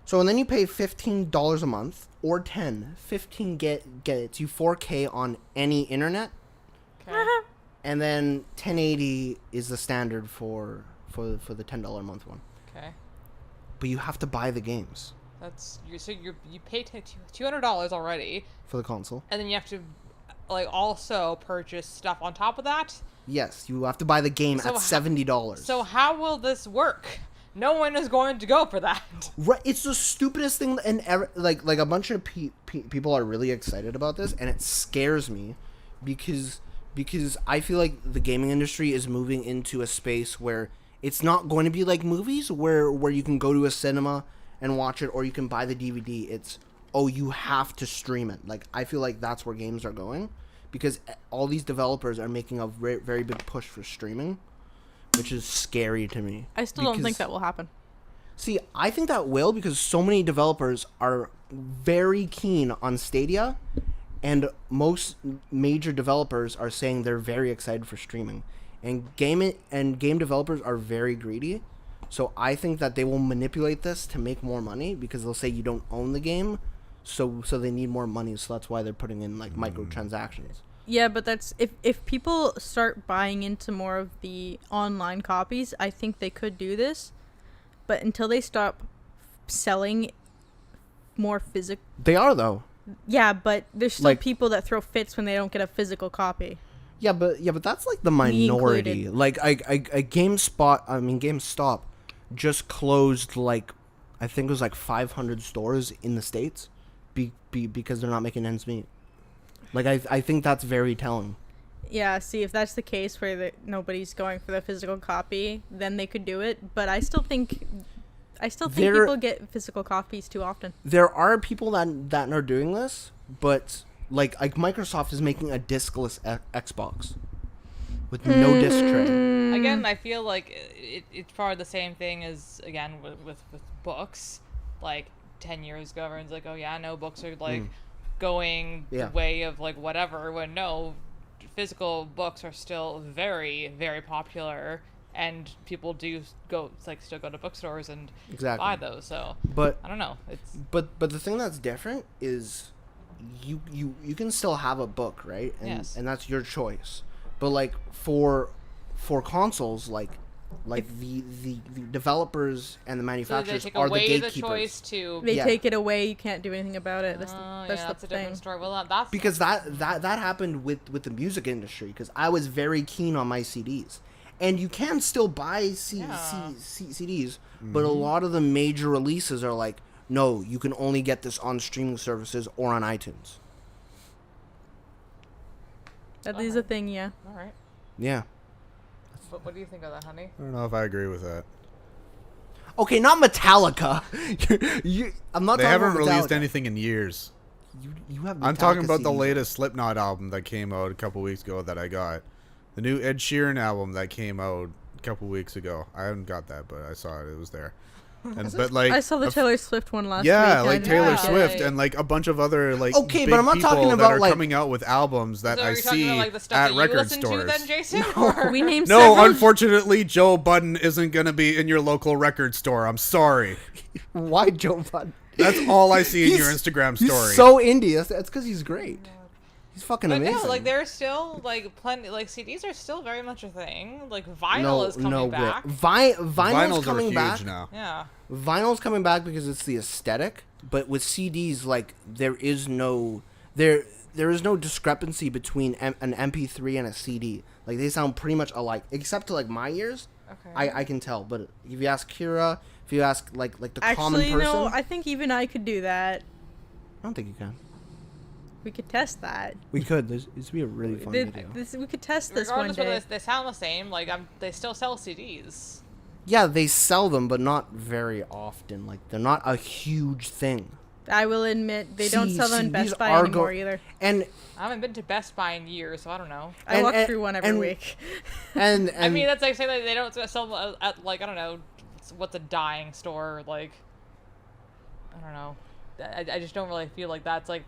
So and then you pay $15 a month or 15 gets you 4K on any internet, Okay. and then 1080 is the standard for the $10 a month one. Okay. But you have to buy the games You pay $200 already, for the console. and then you have to like also purchase stuff on top of that. Yes, you have to buy the game So at $70. So how will this work? No one is going to go for that. Right, it's the stupidest thing, and like a bunch of people are really excited about this, and it scares me because I feel like the gaming industry is moving into a space where it's not going to be like movies where you can go to a cinema and watch it, or you can buy the DVD. It's you have to stream it. Like I feel like that's where games are going, because all these developers are making a very, very big push for streaming, which is scary to me. I still don't think that will happen. See, I think that will, because so many developers are very keen on Stadia, And most major developers are saying they're very excited for streaming. And game developers are very greedy. So I think that they will manipulate this to make more money because they'll say you don't own the game. So they need more money. So that's why they're putting in like microtransactions. Yeah, but that's if people start buying into more of the online copies, I think they could do this. But until they stop selling more physical... They are, though. Yeah, but there's still Like, people that throw fits when they don't get a physical copy. Yeah, but that's like the minority. Like GameStop just closed like I think it was like 500 stores in the States because they're not making ends meet. Like I think that's very telling. Yeah, see, if that's the case where nobody's going for the physical copy, then they could do it. But I still think people get physical copies too often. There are people that are doing this, but like Microsoft is making a discless Xbox with no disc tray. Again, I feel like it's probably the same thing as again with books. Like 10 years ago, everyone's like, "Oh yeah, no, books are like going the way of like whatever." When no, physical books are still very, very popular. And people do still go to bookstores and buy those. So, but I don't know. But the thing that's different is, you can still have a book, right? And, yes. And that's your choice. But like for consoles, like the developers and the manufacturers are the gatekeepers. The choice to they take it away. You can't do anything about it. That's that's the a thing. different story. Well, that's because that happened with the music industry. Because I was very keen on my CDs. And you can still buy CDs, but a lot of the major releases are like, no, you can only get this on streaming services or on iTunes. That is a thing, yeah. All right. Yeah. What do you think of that, honey? I don't know if I agree with that. Okay, not Metallica. I'm not. They talking haven't about released Metallica. anything in years. You have. I'm talking about CDs. the latest Slipknot album that came out a couple weeks ago that I got. The new Ed Sheeran album that came out a couple weeks ago. I haven't got that, but I saw it. It was there. But like I saw the Taylor Swift one last week. Yeah, like Taylor Yeah. Swift and like a bunch of other like Okay, big but I'm not people talking that about, are like- coming out with albums that So I are you talking see about, like, the stuff at that you record listen stores. to then, Jason? Or- We named No, several. unfortunately, Joe Budden isn't going to be in your local record store. I'm sorry. Why Joe Budden? That's all I see in He's- your Instagram story. He's so indie. That's because he's great. He's fucking But amazing. no, like there's still like plenty. Like CDs are still very much a thing. Like vinyl is coming back. Vinyl's are coming huge back now. Yeah. Vinyl's coming back because it's the aesthetic, but with CDs, like there is no discrepancy between an MP3 and a CD. Like they sound pretty much alike, except to like my ears. Okay. I can tell, but if you ask Kyra, if you ask like the common Actually, person, no, I think even I could do that. I don't think you can. We could test that. We could. This would be a really fun video. We could test this one Regardless day. whether they sound the same, like they still sell CDs. Yeah, they sell them, but not very often. Like they're not a huge thing. I will admit they don't sell them in Best CDs Buy are anymore either. And I haven't been to Best Buy in years, so I don't know. I walk through one every week. and I mean, that's like saying that they don't sell at like I don't know, what's a dying store like. I don't know. I just don't really feel like that's like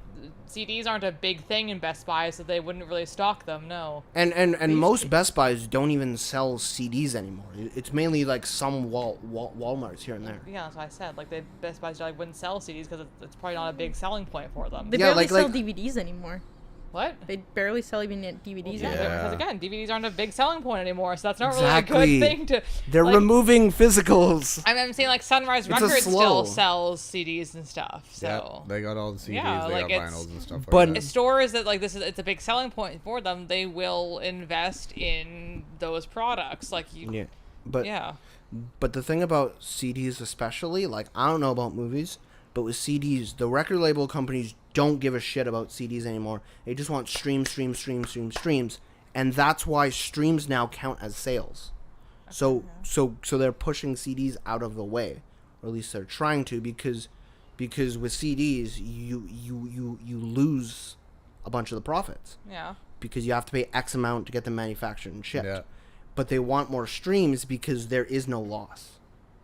CDs aren't a big thing in Best Buy, so they wouldn't really stock them. No. And most Best Buys don't even sell CDs anymore. It's mainly like some Walmarts here and there. Yeah, that's what I said. Like Best Buys like wouldn't sell CDs because it's probably not a big selling point for them. They barely sell DVDs anymore. What? They barely sell even DVDs Yeah, anymore. because again, DVDs aren't a big selling point anymore, so that's not Exactly. really a good thing to. They're like, removing physicals. I'm saying like Sunrise It's a Records slow. still sells CDs and stuff. So Yeah, they got all the CDs, Yeah, they like, got it's- vinyls and stuff but- like that. stores that like it's a big selling point for them. They will invest in those products. Like you. Yeah, but Yeah. But the thing about CDs especially, like I don't know about movies, but with CDs, the record label companies don't give a shit about CDs anymore. They just want streams, and that's why streams now count as sales. So they're pushing CDs out of the way, or at least they're trying to, because with CDs you lose a bunch of the profits. Yeah. Because you have to pay X amount to get them manufactured and shipped. Yeah. But they want more streams because there is no loss.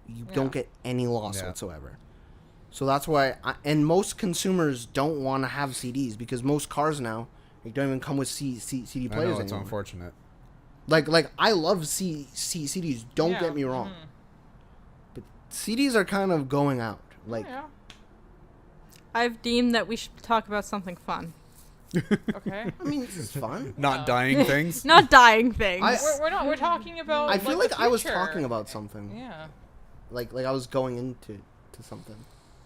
You don't get any loss Yeah. whatsoever. So that's why, and most consumers don't want to have CDs because most cars now don't even come with CD players I know, it's anymore. unfortunate. Like I love CDs. Don't get me wrong, but CDs are kind of going out. Like, I've deemed that we should talk about something fun. Okay. I mean, this is fun. Not dying things. Not dying things. We're not. We're talking about. I feel like like the I was future. talking about something. Yeah. Like I was going into something.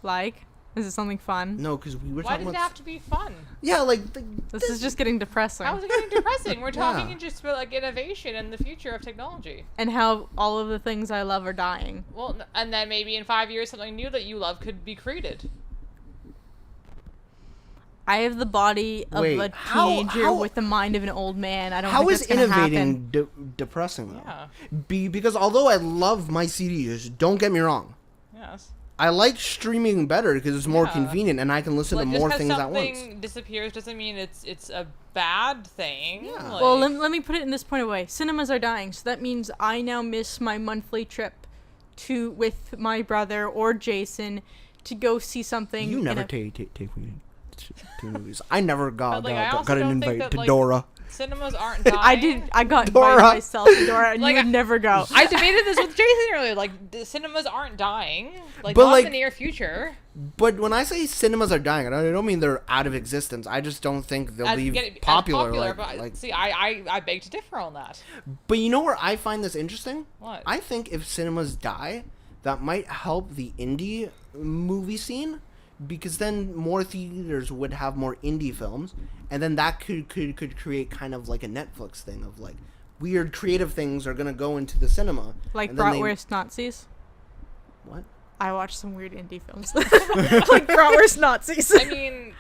Like, is it something fun? No, because we were Why talking does it about. have to be fun? Yeah, like This is just getting depressing. How is it getting depressing? We're talking Yeah. just about like innovation and the future of technology. And how all of the things I love are dying. Well, and then maybe in 5 years something new that you love could be created. I have the body of Wait, a how- teenager how- with the mind of an old man. I don't how think is that's gonna happen. innovating depressing though? Yeah. Because although I love my CDs, don't get me wrong. Yes. I like streaming better because it's more Yeah. convenient and I can listen to Like more just things because at once. something disappears doesn't mean it's a bad thing. Yeah. Like, Well, let me put it in this point of way. Cinemas are dying, so that means I now miss my monthly trip with my brother or Jason to go see something. You in never a- take me to movies. I never got But, like, I also an don't think invite that, to like, Dora. cinemas aren't dying. I got Dora. invited myself to Dora, and Like, you would never go. I debated this with Jason earlier. Like, the cinemas aren't dying. Like, But, not like- in the near future. But when I say cinemas are dying, I don't mean they're out of existence. I just don't think they'll As be get- as popular. but like, see, I beg to differ on that. but you know where I find this interesting? What? I think if cinemas die, that might help the indie movie scene because then more theaters would have more indie films, and then that could create kind of like a Netflix thing of like weird creative things are gonna go into the cinema. Like and then they- Bratwurst Nazis. What? I watch some weird indie films. Like Bratwurst Nazis. I mean,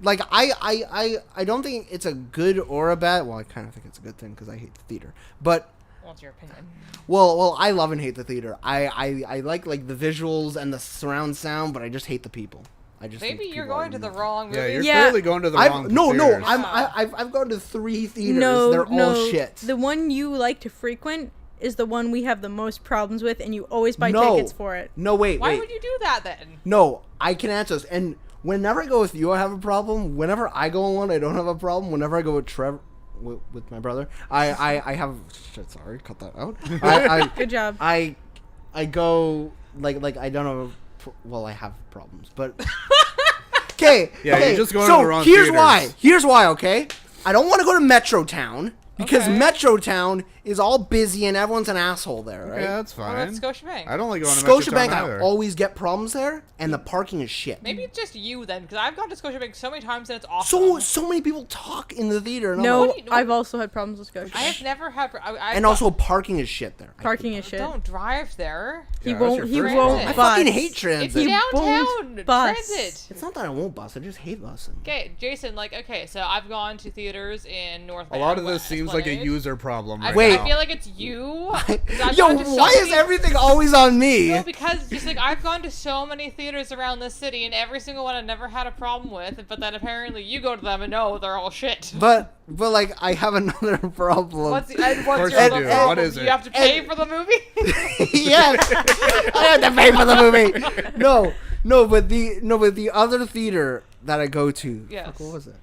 Like I don't think it's a good or a bad. Well, I kind of think it's a good thing because I hate the theater. But what's your opinion? well, I love and hate the theater. I like the visuals and the surround sound, but I just hate the people. I just Maybe think you're people are going to the mean. wrong movie. Yeah, you're Yeah. clearly going to the wrong No, theaters. I've gone to 3 theaters. No, They're no. all shit. The one you like to frequent is the one we have the most problems with, and you always buy No. tickets for it. No, wait. Why would you do that then? No, I can answer this. And whenever I go with you, I have a problem. Whenever I go on one, I don't have a problem. Whenever I go with Trevor, with my brother, I have. Shit, sorry, cut that out. Good job. I go like I don't know. Well, I have problems, but okay. Yeah, okay, you're just going so to the wrong here's theaters. why. Here's why. Okay, I don't want to go to Metro Town because Okay. Metro Town is all busy and everyone's an asshole there, right? Yeah, that's What about fine. Scotiabank? I don't like going to Metro Scotiabank, Town I either. always get problems there, and the parking is shit. Maybe it's just you then, because I've gone to Scotiabank so many times and it's awesome. So many people talk in the theater. And I'm No, like, What do you- I've also had problems with Scotia. I have never had. and also parking is shit there. Parking is shit. Don't drive there. He Yeah, that's your won't. He first won't. one. I bus. fucking hate It's transit. He downtown won't bus. transit. It's not that I won't bus. I just hate busing. Okay, Jason. Like, okay, so I've gone to theaters in North. A lot of this West seems like a Esplanade. user problem right Wait. now. I feel like it's you. 'Cause I've Yo, gone to so why is many- everything always on me? No, because just like I've gone to so many theaters around this city, and every single one I've never had a problem with. But then apparently you go to them and no, they're all shit. But like I have another problem. What's your course other you do. problem? What is You it? have to pay for the movie. Yeah, I have to pay for the movie. No, but the other theater that I go to. Yes. Fuck, what was it?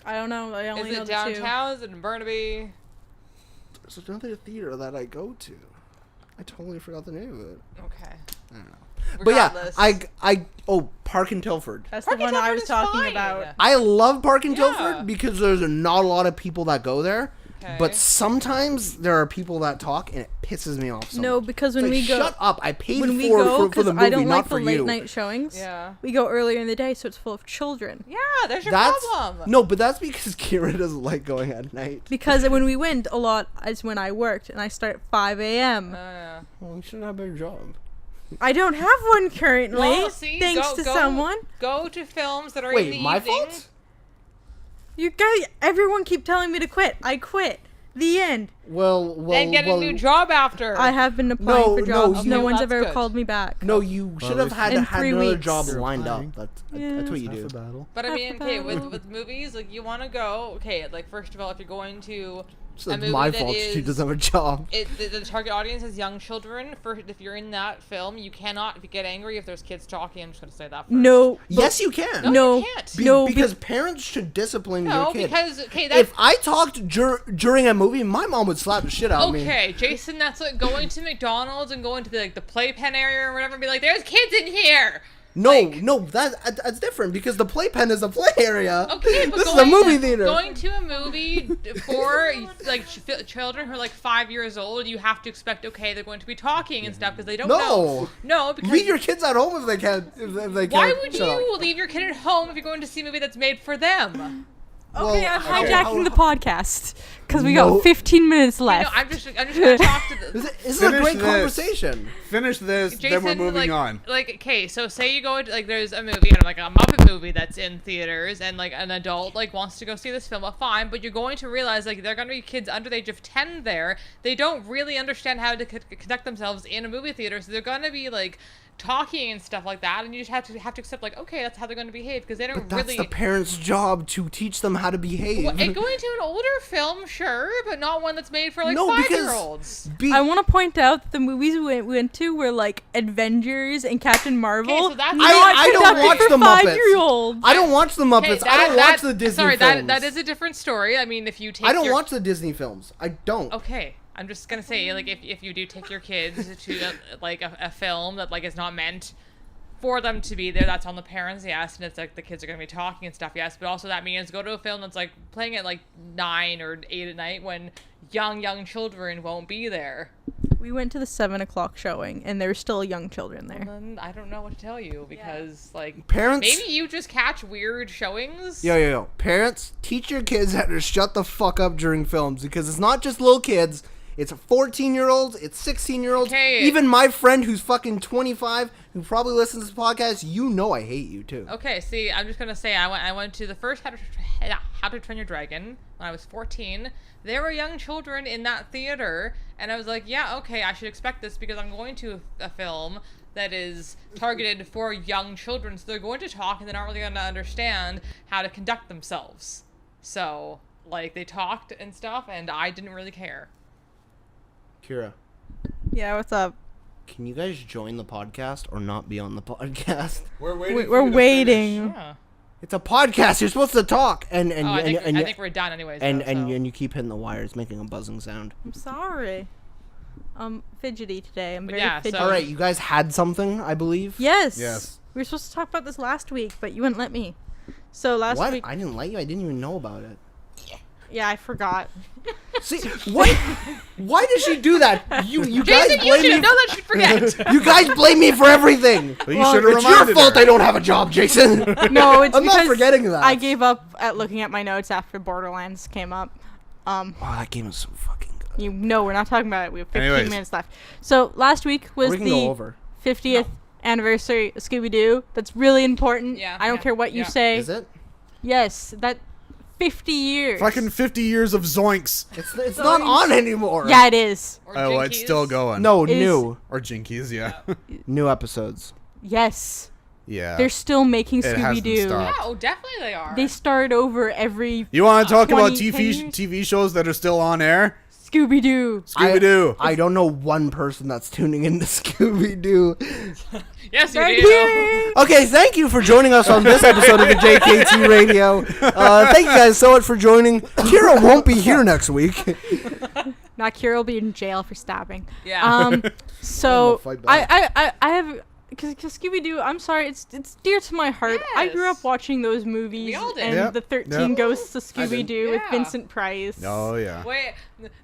I don't know. I only Is know it the two. downtown? Is it in Burnaby? There's another theater that I go to. I totally forgot the name of it. Okay. I don't know. But yeah, Regardless. Park in Tilford. That's Park the in one I Tilford was is talking fine. about. I love Park in Yeah. Tilford because there's not a lot of people that go there. Okay. But sometimes there are people that talk and it pisses me off so No, much. because It's when like, we go, shut up! I paid when we for go, the because movie, I don't not like for the late you. night showings. Yeah. We go earlier in the day, so it's full of children. Yeah, there's your That's problem. no, but that's because Kyra doesn't like going at night. Because when we went, a lot is when I worked, and I start at 5 a.m. Yeah. Well, you should have a better job. I don't have one currently, Well, see, thanks to someone. Go to films that are in Wait, the my evening. fault? You guys, everyone keep telling me to quit. I quit. The end. Well, Then get a new job after. I have been applying for no, jobs. you- No Okay, one's that's ever good. called me back. No, you should at have least had in had 3 another weeks. job You're lined applying. up. Yeah. That's what you Half do. the battle. But I mean, okay, Half the with movies, like you want to go. Okay, like first of all, if you're going to So a it's movie my that fault she is- doesn't have a job. The target audience is young children. If you're in that film, you cannot get angry if there's kids talking. I'm just going to say that first. No. Yes, you can. No, you can't. Because parents should discipline your No, kid. because that's If I talked during a movie, my mom would slap the shit out of me. okay, Jason. That's like going to McDonald's and going to the playpen area or whatever and be like, "There's kids in here." No, that's different because the playpen is a play area. Okay, but this is a movie theater. Going to a movie for children who are like 5 years old, you have to expect they're going to be talking and stuff because they don't know. No, because leave your kids at home if they can't. If they can't. why would shut you up. leave your kid at home if you're going to see a movie that's made for them? Okay, I'm Well, hijacking the podcast because we No. got 15 minutes No, left. I'm just gonna talk to the This is a Finish great this. conversation. Finish this, Jason, then we're moving on. Okay, so say you go to, there's a movie, and like a Muppet movie that's in theaters, and like an adult wants to go see this film, fine, but you're going to realize there are going to be kids under the age of 10 there. They don't really understand how to conduct themselves in a movie theater, so they're going to be talking and stuff like that, and you just have to accept okay, that's how they're going to behave because they don't But that's really. the parents' job to teach them how to behave. And going to an older film, sure, but not one that's made for No, because 5-year-olds. I want to point out that the movies we went to were like Avengers and Captain Marvel. Okay, so that's- not I don't conducted watch for the Muppets. 5-year-olds. I don't watch the Muppets. I don't watch the Disney sorry, films. that is a different story. I mean, if you take I don't your, watch the Disney films. I don't. Okay, I'm just gonna say if you do take your kids to a film that is not meant for them to be there, that's on the parents, yes, and it's the kids are gonna be talking and stuff, yes, but also that means go to a film that's playing at 9 or 8 at night when young children won't be there. We went to the 7 o'clock showing, and there's still young children there. And then I don't know what to tell you because Parents. maybe you just catch weird showings. Yo. Parents, teach your kids how to shut the fuck up during films because it's not just little kids. It's 14-year-olds. It's 16-year-olds. Okay. Even my friend who's fucking 25, who probably listens to this podcast, I hate you too. Okay, see, I'm just gonna say I went to the first How to Train Your Dragon when I was 14. There were young children in that theater, and I was like, yeah, okay, I should expect this because I'm going to a film that is targeted for young children, so they're going to talk and they're not really going to understand how to conduct themselves. So, they talked and stuff, and I didn't really care. Kyra, Yeah, what's up? can you guys join the podcast or not be on the podcast? We're waiting. We're waiting. Yeah. It's a podcast. You're supposed to talk, and I think we're done anyways. and though, so. you keep hitting the wires, making a buzzing sound. I'm sorry. Fidgety today. I'm very yeah, so- fidgety. All right, you guys had something, I believe. Yes. Yes. We were supposed to talk about this last week, but you wouldn't let me. So last What? week, I didn't let you. I didn't even know about it. yeah, I forgot. See, what? Why does she do that? You guys Jason, you blame should me. know that she'd forget. You guys blame me for everything. But you Well, should have It's your reminded fault her. I don't have a job, Jason. No, it's I'm not because forgetting that. I gave up at looking at my notes after Borderlands came up. Oh, that game is so fucking good. We're not talking about it. We have 15 Anyways. minutes left. So last week was We can the go over. 50th anniversary of Scooby-Doo. That's really important. Yeah, I don't yeah, care what you yeah. say. Is it? Yes, that 50 years. Fucking 50 years of zoinks. It's not on anymore. Yeah, it is. Or Oh, it's Jinkies. still going. No, Is- new Or Jinkies, yeah. new episodes. Yes. Yeah. They're still making It hasn't Scooby-Doo. stopped. Yeah, oh, definitely they are. They start over every You want to talk about 20 years? TV shows that are still on air? Scooby-Doo. Scooby-Oo. I don't know one person that's tuning into Scooby-Doo. Yes, you Right do. here. Okay, thank you for joining us on this episode of the JKT Radio. Thank you guys so much for joining. Kyra won't be here next week. Not Kyra will be in jail for stabbing. Yeah. So fight back. I have because Scooby-Doo. I'm sorry, it's dear to my heart. I grew up Yes. watching those movies We all did. and Yep. the 13 Yep. Ghosts of Scooby-Doo with Yeah. Vincent Price. Oh, yeah. Wait,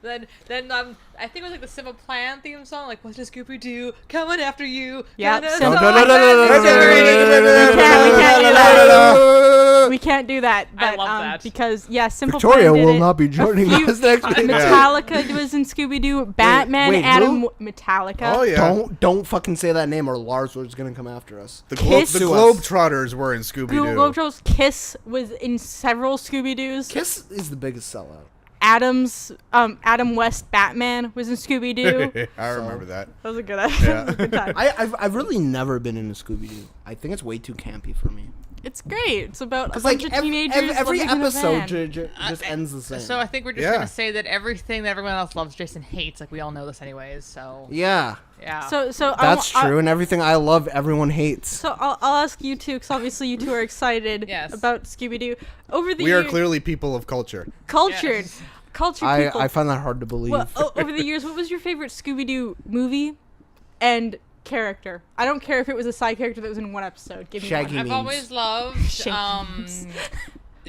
then I think it was the Simple Plan theme song, what's a Scooby Doo coming after you? Yeah, Gonna Simple stop Plan. that We can't do that. I But, love that. Because Simple Victoria Plan did will it. not be joining few us next week. Metallica was in Scooby-Doo. Batman, wait, Adam, who? Metallica. Oh, yeah. Don't fucking say that name or Lars was gonna come after us. The, Kiss the to us. Globetrotters were in Google Scooby-Doo. Globetrotters. Kiss was in several Scooby-Doos. Kiss is the biggest sellout. Adam West Batman was in Scooby-Doo. I remember that. That was a good, that was a good time. I've really never been into Scooby-Doo. I think it's way too campy for me. It's great. It's about a Like bunch of teenagers every living in a episode van. just ends the same. So I think we're just gonna say that everything that everyone else loves, Jason hates. Like we all know this anyways. So yeah, So that's true, and everything I love, everyone hates. So I'll ask you two, because obviously you two are excited about Scooby-Doo. Over the we are clearly people of culture. Cultured. Yes. Cultured people. I find that hard to believe. Well, over the years, what was your favorite Scooby-Doo movie and character? I don't care if it was a side character that was in one episode. Give me Shaggy one. I've always loved Shaggy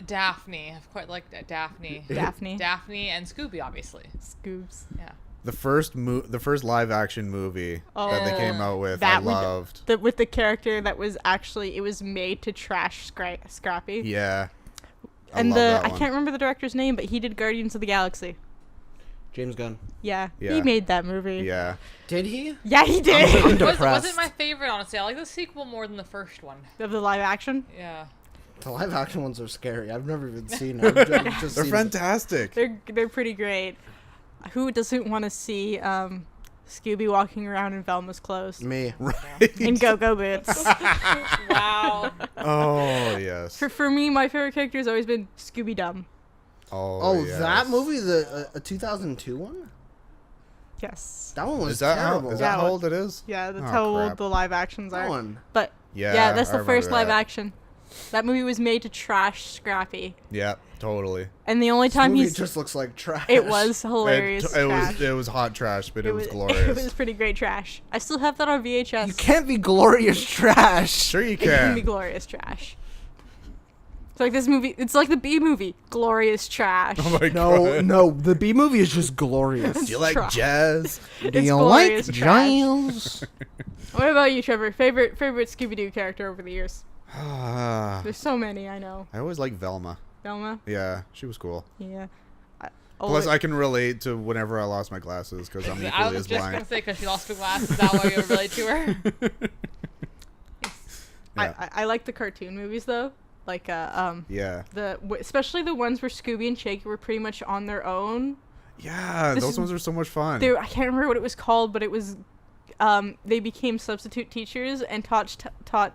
Daphne. I've quite liked Daphne. Daphne and Scooby, obviously. Scoobs. Yeah. The first live action movie that they came out with, I loved. With the character that was actually, it was made to trash Scrappy. Yeah. And I can't remember the director's name, but he did Guardians of the Galaxy. James Gunn. Yeah. He made that movie. Yeah. Did he? Yeah, he did. I'm depressed. Wasn't my favorite, honestly. I like the sequel more than the first one. Of the live action? Yeah. The live action ones are scary. I've never even seen them. They're fantastic. They're pretty great. Who doesn't want to see Scooby walking around in Velma's clothes? Me. Right. In go-go boots. Wow. Oh, yes. For me, my favorite character has always been Scooby-Dum. Oh, yes. that movie, the 2002 one? Yes. That one was Is that terrible. how old it is? Yeah, that's Oh, how old crap. the live actions are. That one. But Yeah, that's I the first remember live that. action. That movie was made to trash Scrappy. Yeah, totally. And the only time movie he's just looks like trash. it was hilarious. trash. It was hot trash, but it was It glorious. was pretty great trash. I still have that on VHS. You can't be glorious trash. Sure you It can be can. glorious trash. It's like this movie. It's like the B movie, glorious trash. Oh my No, god. no, the B movie is just glorious. Do you like trash. jazz? Do It's you like glorious trash. Giles? What about you, Trevor? Favorite Scooby-Doo character over the years? I There's so many, I know. always liked Velma. Velma? Yeah, she was cool. Yeah. Plus, I can relate to whenever I lost my glasses because I'm I equally was as just blind. gonna say because she lost her glasses. That way you relate to her. Yeah. I like the cartoon movies though. Like Yeah. especially the ones where Scooby and Shaggy were pretty much on their own. Yeah, those ones are so much fun. I can't remember what it was called, but it was they became substitute teachers and taught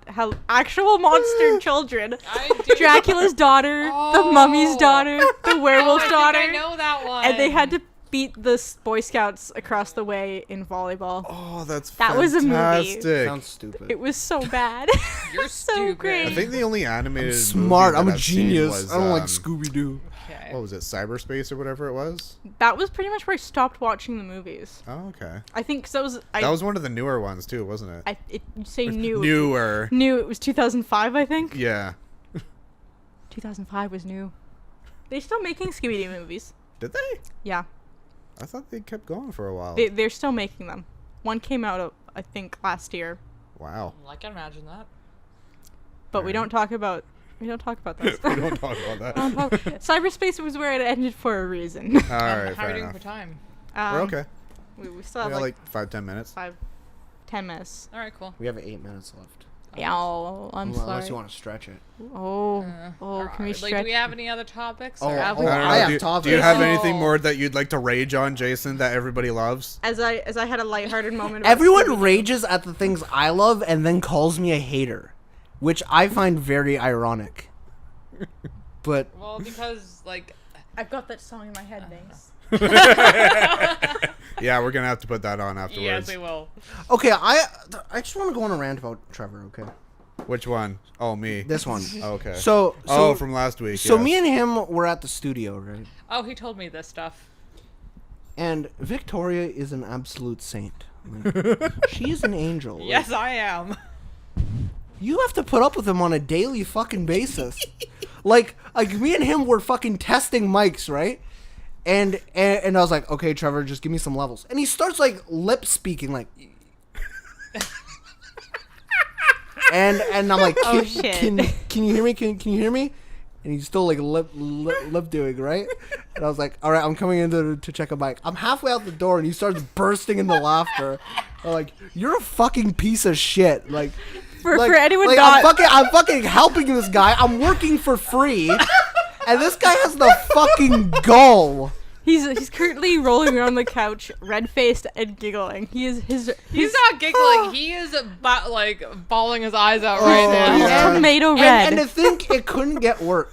how actual monster children. I do. Dracula's daughter, the mummy's daughter, the werewolf's daughter. I know that one. And they had to beat the Boy Scouts across the way in volleyball. Oh, that's That was a movie. fantastic. Sounds stupid. It was so bad. You're so stupid. great. I think the only animated Smart. movie I'm that a I've seen genius. was, I don't like Scooby-Doo. Okay. What was it, Cyberspace or whatever it was? That was pretty much where I stopped watching the movies. Oh, okay. I think because That was one of the newer ones too, wasn't it? you say new. Newer. New. It was 2005, I think. Yeah. 2005 was new. They're still making Scooby-Doo movies. Did they? Yeah, I thought they kept going for a while. they're still making them. One came out, I think, last year. Wow. I can imagine that. But we don't talk about that. we don't talk about that. Cyberspace was where it ended for a reason. All right, How are you fair doing enough. for time? We're okay. We still We have got like like 5-10 minutes. 5-10 minutes. All right, cool. We have 8 minutes left. Yeah, I'm Unless sorry. you want to stretch it. Oh, can we Like, stretch? do we have any other topics? Oh, or have oh, we- I don't know, I have do, topics. do you have Oh. anything more that you'd like to rage on, Jason, that everybody loves? As I had a lighthearted moment. About Everyone Scooby-Doo. rages at the things I love and then calls me a hater, which I find very ironic. But Well, because like I've got that song in my head, thanks. Yeah, we're gonna have to put that on afterwards. yes, we will. okay, I just want to go on a rant about Trevor. Okay, Which one? Oh, me. this one. Okay. So from last week. So yes. me and him were at the studio, right? Oh, he told me this stuff. And Victoria is an absolute saint. Like, she is an angel. Like, Yes, I am. you have to put up with him on a daily fucking basis. like me and him were fucking testing mics, right? And I was like, okay, Trevor, just give me some levels. And he starts like lip speaking, like. and I'm like, Oh, shit. Can you hear me? Can you hear me? And he's still like lip doing, right? And I was like, all right, I'm coming in to check a mic. I'm halfway out the door and he starts bursting into laughter. I'm like, you're a fucking piece of shit. Like, For anyone like, not I'm fucking helping this guy. I'm working for free. And this guy has the fucking gall He's currently rolling around the couch, red-faced and giggling. He's not giggling. He is like bawling his eyes out right now. Yeah. Tomato red. And to think it couldn't get worse.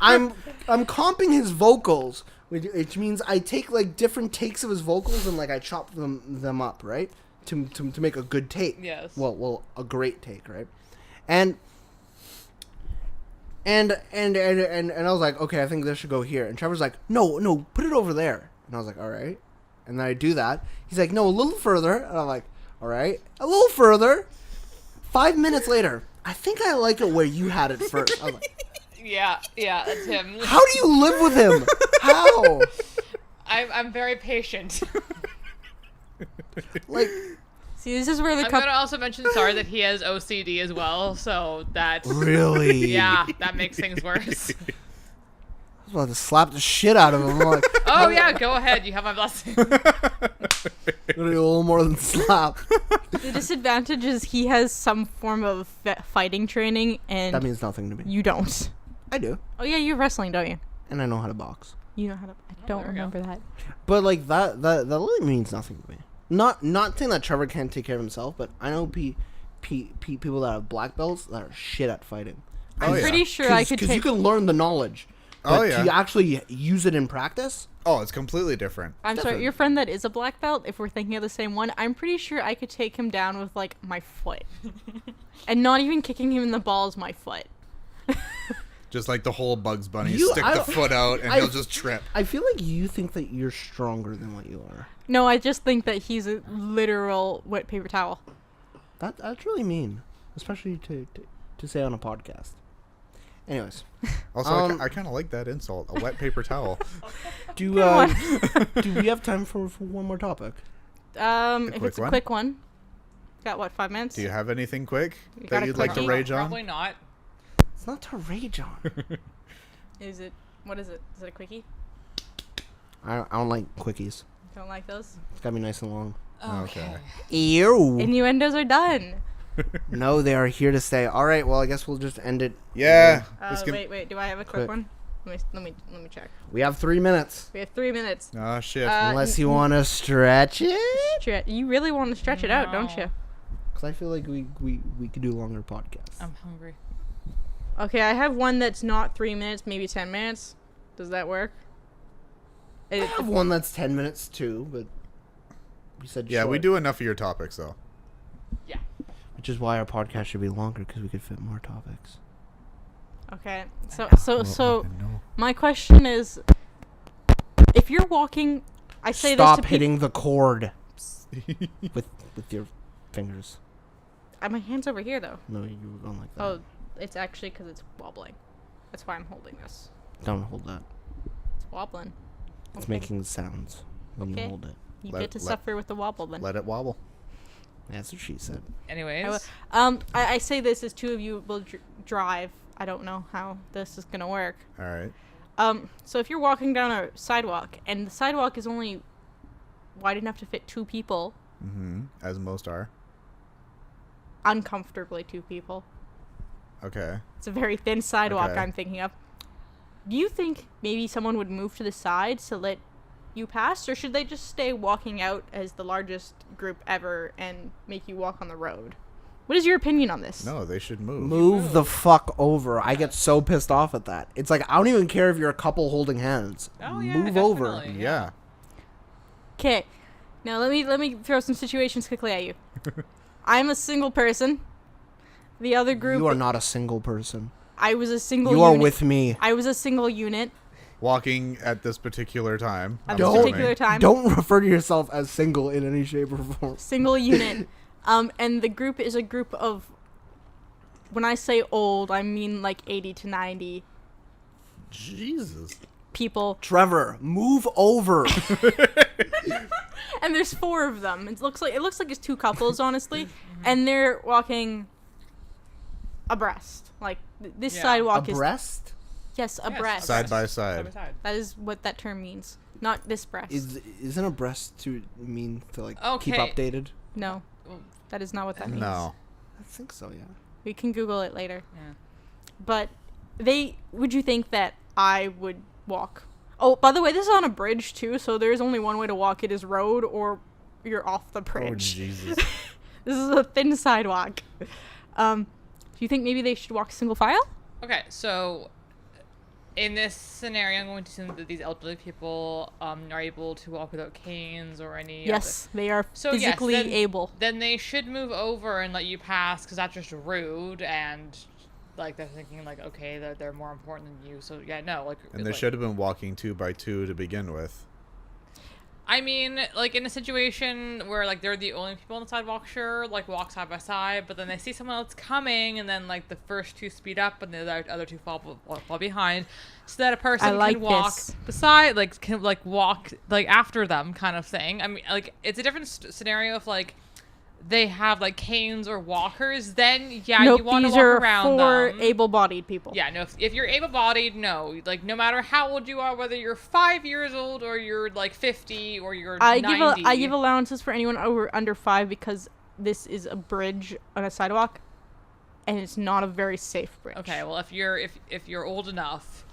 I'm comping his vocals, which means I take like different takes of his vocals and like I chop them up, right? To make a good take. Yes. Well, a great take, right? And I was like, okay, I think this should go here. And Trevor's like, no, put it over there. And I was like, all right. And then I do that. He's like, no, a little further. And I'm like, all right, a little further. 5 minutes later, I think I like it where you had it first. I was like, yeah, that's him. how do you live with him? How? I'm very patient. Like, See, this is where the I'm gonna also mention, sorry, that he has OCD as well, so that's... really? Yeah, that makes things worse. I was about to slap the shit out of him. I'm like, Oh yeah, go ahead, you have my blessing. a little more than slap. The disadvantage is he has some form of fighting training, and That means nothing to me. you don't. I do. Oh yeah, you're wrestling, don't you? And I know how to box. You know how to. I don't there we go. remember that. But like that really means nothing to me. Not saying that Trevor can't take care of himself, but I know people that have black belts that are shit at fighting. I'm pretty sure I could Because take. you can learn the knowledge. But Oh, yeah. to actually use it in practice, Oh, it's completely different. I'm sorry, your friend that is a black belt, if we're thinking of the same one, I'm pretty sure I could take him down with, like, my foot. And not even kicking him in the balls, my foot. Just like the whole Bugs Bunny, You- stick I- the foot out and I- he'll just trip. I feel like you think that you're stronger than what you are. No, I just think that he's a literal wet paper towel. That's really mean, especially to say on a podcast. Anyways, Also, I kind of like that insult. A wet paper towel. do we have time for one more topic? If quick it's a one? quick one. Got, what, 5 minutes? Do you have anything quick You got that a you'd like to quickie? rage on? Probably not. It's not to rage on. Is it, what is it? Is it a quickie? I don't like quickies. Don't like those? It's gotta be nice and long. Okay. Ew. Innuendos are done. No, they are here to stay. All right. Well, I guess we'll just end it. Yeah. this can- Wait, do I have a quick Quick. one? Let me check. We have 3 minutes. We have 3 minutes. Oh, shit. Unless you want to stretch it. You really want to stretch it out, don't you? Because I feel like we could do longer podcasts. I'm hungry. Okay, I have one that's not 3 minutes, maybe 10 minutes. Does that work? I have one that's 10 minutes too, but we said Yeah, we short, do enough of your topics, though. Yeah. which is why our podcast should be longer because we could fit more topics. Okay, so my question is, if you're walking, I say Stop this to hitting the cord with your fingers. My hand's over here though. No, you were going like that. Oh, it's actually because it's wobbling. That's why I'm holding this. Don't hold that. It's wobbling. It's Okay. making sounds when Okay. you hold it. You Let- get to let- suffer with the wobble then. Let it wobble. That's what she said. Anyways. I say this as two of you will drive. I don't know how this is gonna work. All right. So if you're walking down a sidewalk and the sidewalk is only wide enough to fit 2 people, Mm-hmm. As most are. uncomfortably 2 people. Okay. It's a very thin sidewalk Okay. I'm thinking of. Do you think maybe someone would move to the side to let you pass, or should they just stay walking out as the largest group ever and make you walk on the road? What is your opinion on this? No, they should move. Move the fuck over. I get so pissed off at that. It's like, I don't even care if you're a couple holding hands. Oh, yeah, Move over. definitely. Yeah. Okay. Now let me throw some situations quickly at you. I'm a single person. The other group, You are not a single person. I was a single You unit. are with me. I was a single unit Walking at this particular time. at I'm this Don't- particular time. Don't refer to yourself as single in any shape or form. Single unit. And the group is a group of, when I say old, I mean like 80 to 90 Jesus. people. Trevor, move over. And there's 4 of them. It looks like it's 2 couples, honestly. And they're walking abreast. Like this Yeah. sidewalk is Abreast? yes, Yes, abreast. Side by Side by side. side. That is what that term means. Not this breast. Isn't abreast to mean to like keep Okay. updated? No. That is not what that means. No. I think so, yeah. We can Google it later. Yeah. But would you think that I would walk? Oh, by the way, this is on a bridge too, so there's only one way to walk. It is road or you're off the bridge. Oh, Jesus. This is a thin sidewalk. Do you think maybe they should walk single file? Okay, so in this scenario, I'm going to assume that these elderly people are able to walk without canes or any. Yes, they are So physically yes, then, able. Then they should move over and let you pass, because that's just rude, and like they're thinking like, okay, they're more important than you. So yeah, no, like. And they should have been walking 2 by 2 to begin with. I mean, like, in a situation where, like, they're the only people on the sidewalk, sure, like, walk side by side, but then they see someone else coming, and then, like, the first 2 speed up, and the other 2 fall behind, so that a person can walk beside, like, can, like, walk, like, after them, kind of thing. I mean, like, it's a different scenario if, like, they have, like, canes or walkers, then, yeah, Nope, you want to these walk are around for them. able-bodied people. Yeah, no, if you're able-bodied, no. Like, no matter how old you are, whether you're 5 years old or you're, like, 50 or you're 90. I give allowances for anyone under 5 because this is a bridge on a sidewalk, and it's not a very safe bridge. Okay, well, if you're old enough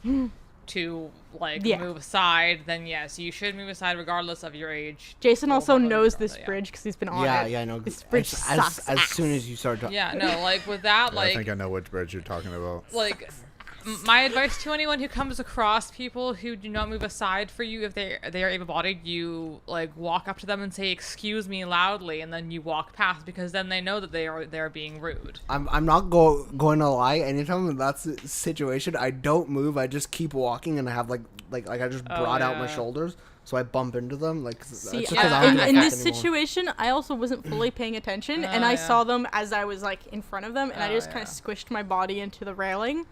to, like, Yeah. move aside, then yes, you should move aside regardless of your age. Jason also Regardless of knows your this age, bridge because he's been on Yeah, it. yeah, I know. This bridge sucks as ass. soon as you start talking. Yeah, no, like, with that, I like, think I know which bridge you're talking about. like, my advice to anyone who comes across people who do not move aside for you if they are able-bodied, you, like, walk up to them and say, "Excuse me," loudly, and then you walk past, because then they know that they're being rude. I'm not going to lie. Anytime that's the situation, I don't move. I just keep walking, and I have like I just brought out my yeah. shoulders, so I bump into them. Like, See, it's just 'cause I in don't in get this anymore. situation, I also wasn't fully paying attention, and Oh, I yeah. saw them as I was, like, in front of them, and I Oh, just kind of yeah. squished my body into the railing.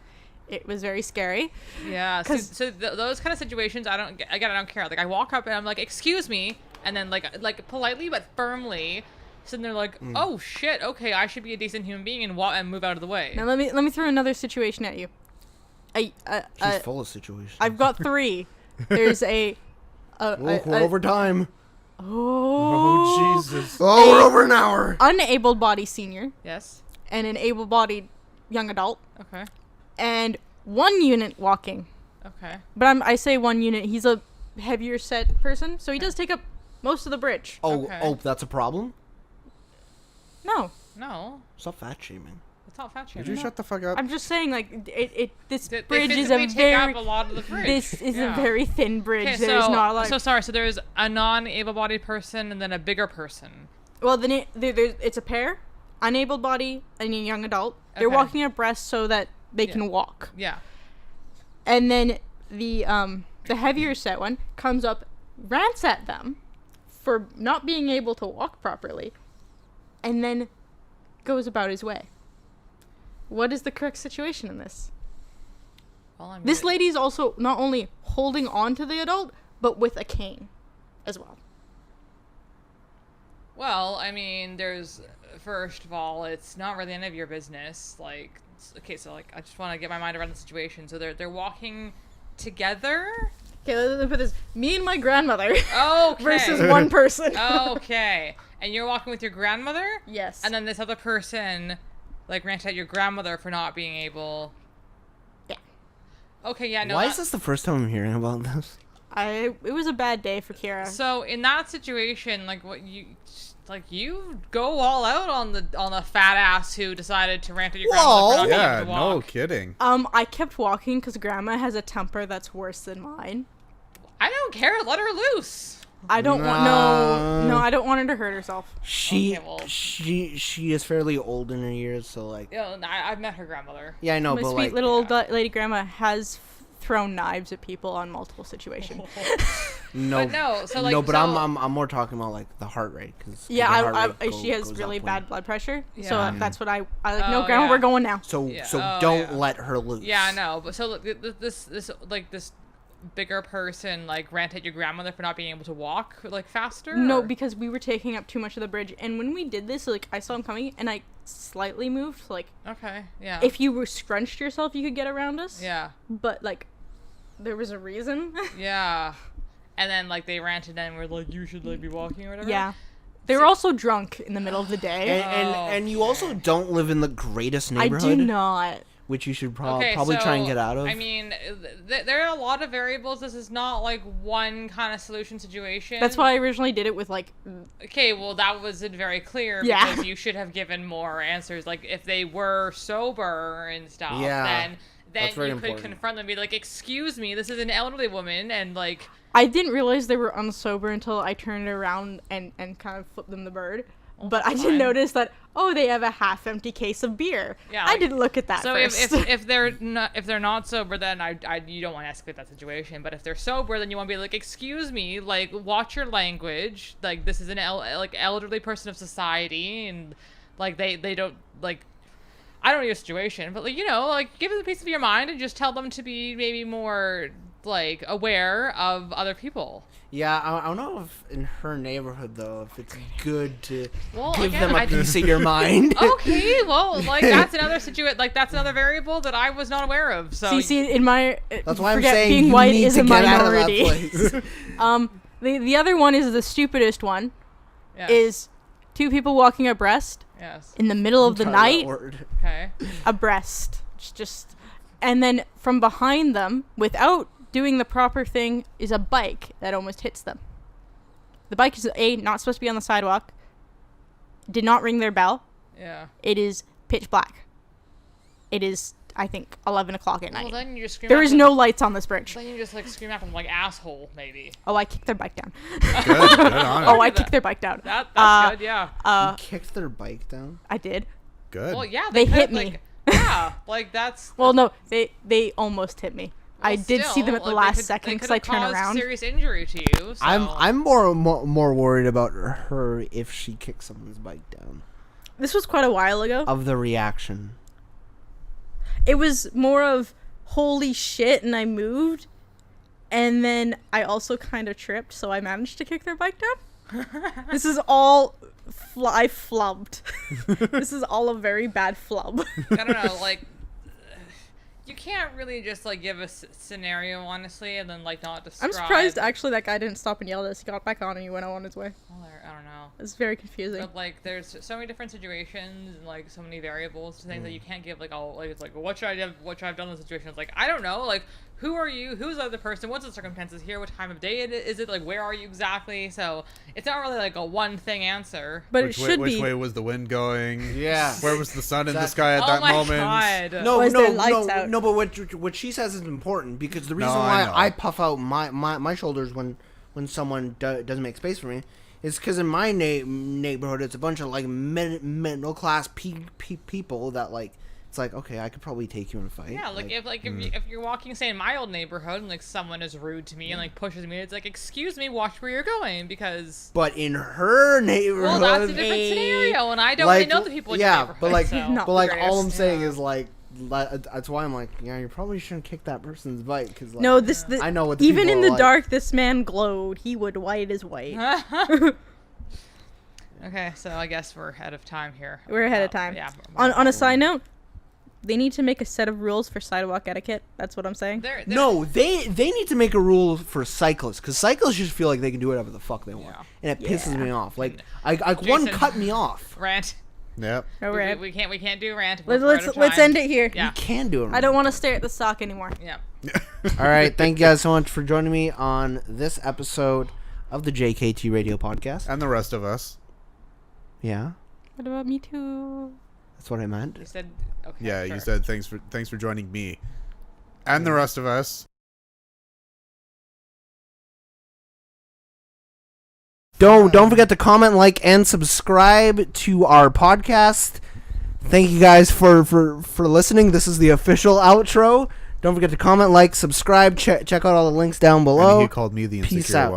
It was very scary. Yeah, so those kind of situations, I don't care. Like, I walk up and I'm like, "Excuse me," and then like politely but firmly, so then they're like, "Oh shit, okay, I should be a decent human being and move out of the way." Now let me throw another situation at you. She's full of situations. I've got 3. There's we're we're over time. Oh, Jesus. Oh, we're over an hour. Unable-bodied senior Yes. and an able-bodied young adult Okay. and 1 unit walking. Okay. But I say 1 unit. He's a heavier set person, so he does take up most of the bridge. Okay. That's a problem. No, No, Stop fat shaming. it's not fat Would shaming. you shut the fuck up? I'm just saying, like, this They bridge is a physically take very up a lot of the bridge. this is Yeah. a very thin bridge. Okay, There's not like so there's a non-able-bodied person and then a bigger person. well, then it's a pair, unable body and a young adult. They're Okay. walking abreast so that they can walk. Yeah. And then the heavier set one comes up, rants at them for not being able to walk properly, and then goes about his way. What is the correct situation in this? Well, I mean, This lady is also not only holding on to the adult, but with a cane as well. Well, I mean, first of all, it's not really any of your business. Like, okay, so like, I just want to get my mind around the situation. So they're walking together. Okay, let me put this. Me and my grandmother Okay. versus one person. Okay, and you're walking with your grandmother. Yes. And then this other person, like, ranted at your grandmother for not being able. Yeah. Okay, yeah, no. Why is this the first time I'm hearing about this? It was a bad day for Kyra. So in that situation, like, you go all out on the fat ass who decided to rant at your grandmother for not being Yeah, able to no walk. kidding. I kept walking because Grandma has a temper that's worse than mine. I don't care. Let her loose. I don't want I don't want her to hurt herself. She Okay, well. she is fairly old in her years, so like You know, I've met her grandmother. yeah, I know, My but sweet like little old lady Grandma has thrown knives at people on multiple situations. no, But no, so, like, no, but so- I'm more talking about like the heart rate because Yeah, she has really bad blood pressure, so Yeah. that's what I like. No, Oh, Grandma, yeah. we're going now. So Yeah. so Oh, don't yeah. let her loose. Yeah, I know. But so look, this bigger person like ranted at your grandmother for not being able to walk like faster. No, or- because we were taking up too much of the bridge, and when we did this, like I saw him coming, and I slightly moved. Like Okay. Yeah. if you were scrunched yourself, you could get around us. Yeah. But like, there was a reason. Yeah. And then like they ranted and were like, "You should like be walking or whatever." Yeah. They were also drunk in the middle of the day. And you also don't live in the greatest I neighborhood. do not. which you should probably try and get out of. I mean, there are a lot of variables. This is not like one kind of solution situation. That's why I originally did it with like. Okay, well that wasn't very clear because you should have given more answers. Like if they were sober and stuff, then you could confront them and be like, "Excuse me, this is an elderly woman," and like. I didn't realize they were unsober until I turned around and kind of flipped them the bird. But I did notice that they have a half-empty case of beer. Yeah, I didn't look at that first. So if they're not sober, then you don't want to escalate that situation. But if they're sober, then you want to be like, excuse me, like watch your language. Like this is an elderly person of society, and like they don't like. I don't need a situation, but like give them a piece of your mind and just tell them to be maybe more like aware of other people. Yeah, I don't know if in her neighborhood though, if it's good to give them a piece of your mind. Okay, well, like that's another situation. Like that's another variable that I was not aware of. So see, in my that's why I'm saying being you white need is to a get minority. out of that place. The other one is the stupidest one. Yes. Is two people walking abreast. Yes. In the middle of the night. Okay. Abreast, just, and then from behind them, without doing the proper thing, is a bike that almost hits them. The bike is not supposed to be on the sidewalk. Did not ring their bell. Yeah. It is pitch black. It is, I think, 11 o'clock at night. Well, then you just scream. There is no lights on this bridge. Then you just like scream at them like asshole, maybe. Oh, I kicked their bike down. Good on it. I kicked their bike down. That's good, yeah. You kicked their bike down? I did. Good. Well, yeah, they hit me. Yeah, like that's. Well, no, they almost hit me. Well, I did see them at the last second because I turned around. Serious injury to you. So. I'm more worried about her if she kicks someone's bike down. This was quite a while ago. Of the reaction. It was more of holy shit, and I moved, and then I also kind of tripped, so I managed to kick their bike down. This is all I flubbed. This is all a very bad flub. I don't know, like. You can't really just like give a scenario honestly and then like not describe. I'm surprised actually that guy didn't stop and yell at us. He got back on and he went on his way. Well, I don't know. It's very confusing. But like, there's so many different situations and like so many variables to things that you can't give like all like it's like well, what should I have done in this situation? It's like I don't know. Like who are you? Who's the other person? What's the circumstances here? What time of day is it? Like where are you exactly? So it's not really like a one thing answer. But which it should be. Which way was the wind going? Yeah. Where was the sun in the sky at that moment? God. No. But what she says is important because the reason why I puff out my shoulders when someone doesn't make space for me is because in my neighborhood it's a bunch of like middle class people that like. It's like, okay, I could probably take you in a fight. Yeah, if you're walking, say, in my old neighborhood and, like, someone is rude to me and, like, pushes me, it's like, excuse me, watch where you're going, because... But in her neighborhood... Well, that's a different scenario, and I don't really know the people in your neighborhood, but, like, all I'm saying is, like, that's why I'm like, yeah, you probably shouldn't kick that person's bike, because, like... No, I know what the even in the like. dark, this man glowed. He would white as white. Okay, so I guess we're ahead of time here. We're ahead of time. Yeah. On a side note... They need to make a set of rules for sidewalk etiquette. That's what I'm saying. No, they need to make a rule for cyclists because cyclists just feel like they can do whatever the fuck they want, and it pisses me off. Like, Jason, one cut me off. Rant. Yep. No rant. We can't do rant. Let's end it here. Yeah. You can do it. I don't want to stare at the sock anymore. Yeah. All right. Thank you guys so much for joining me on this episode of the JKT Radio Podcast, and the rest of us. Yeah. What about me too? That's what I meant. You said okay. Yeah, sure. you said thanks for joining me and the rest of us. Don't forget to comment, like, and subscribe to our podcast. Thank you guys for listening. This is the official outro. Don't forget to comment, like, subscribe, check out all the links down below. And he called me the insecure one.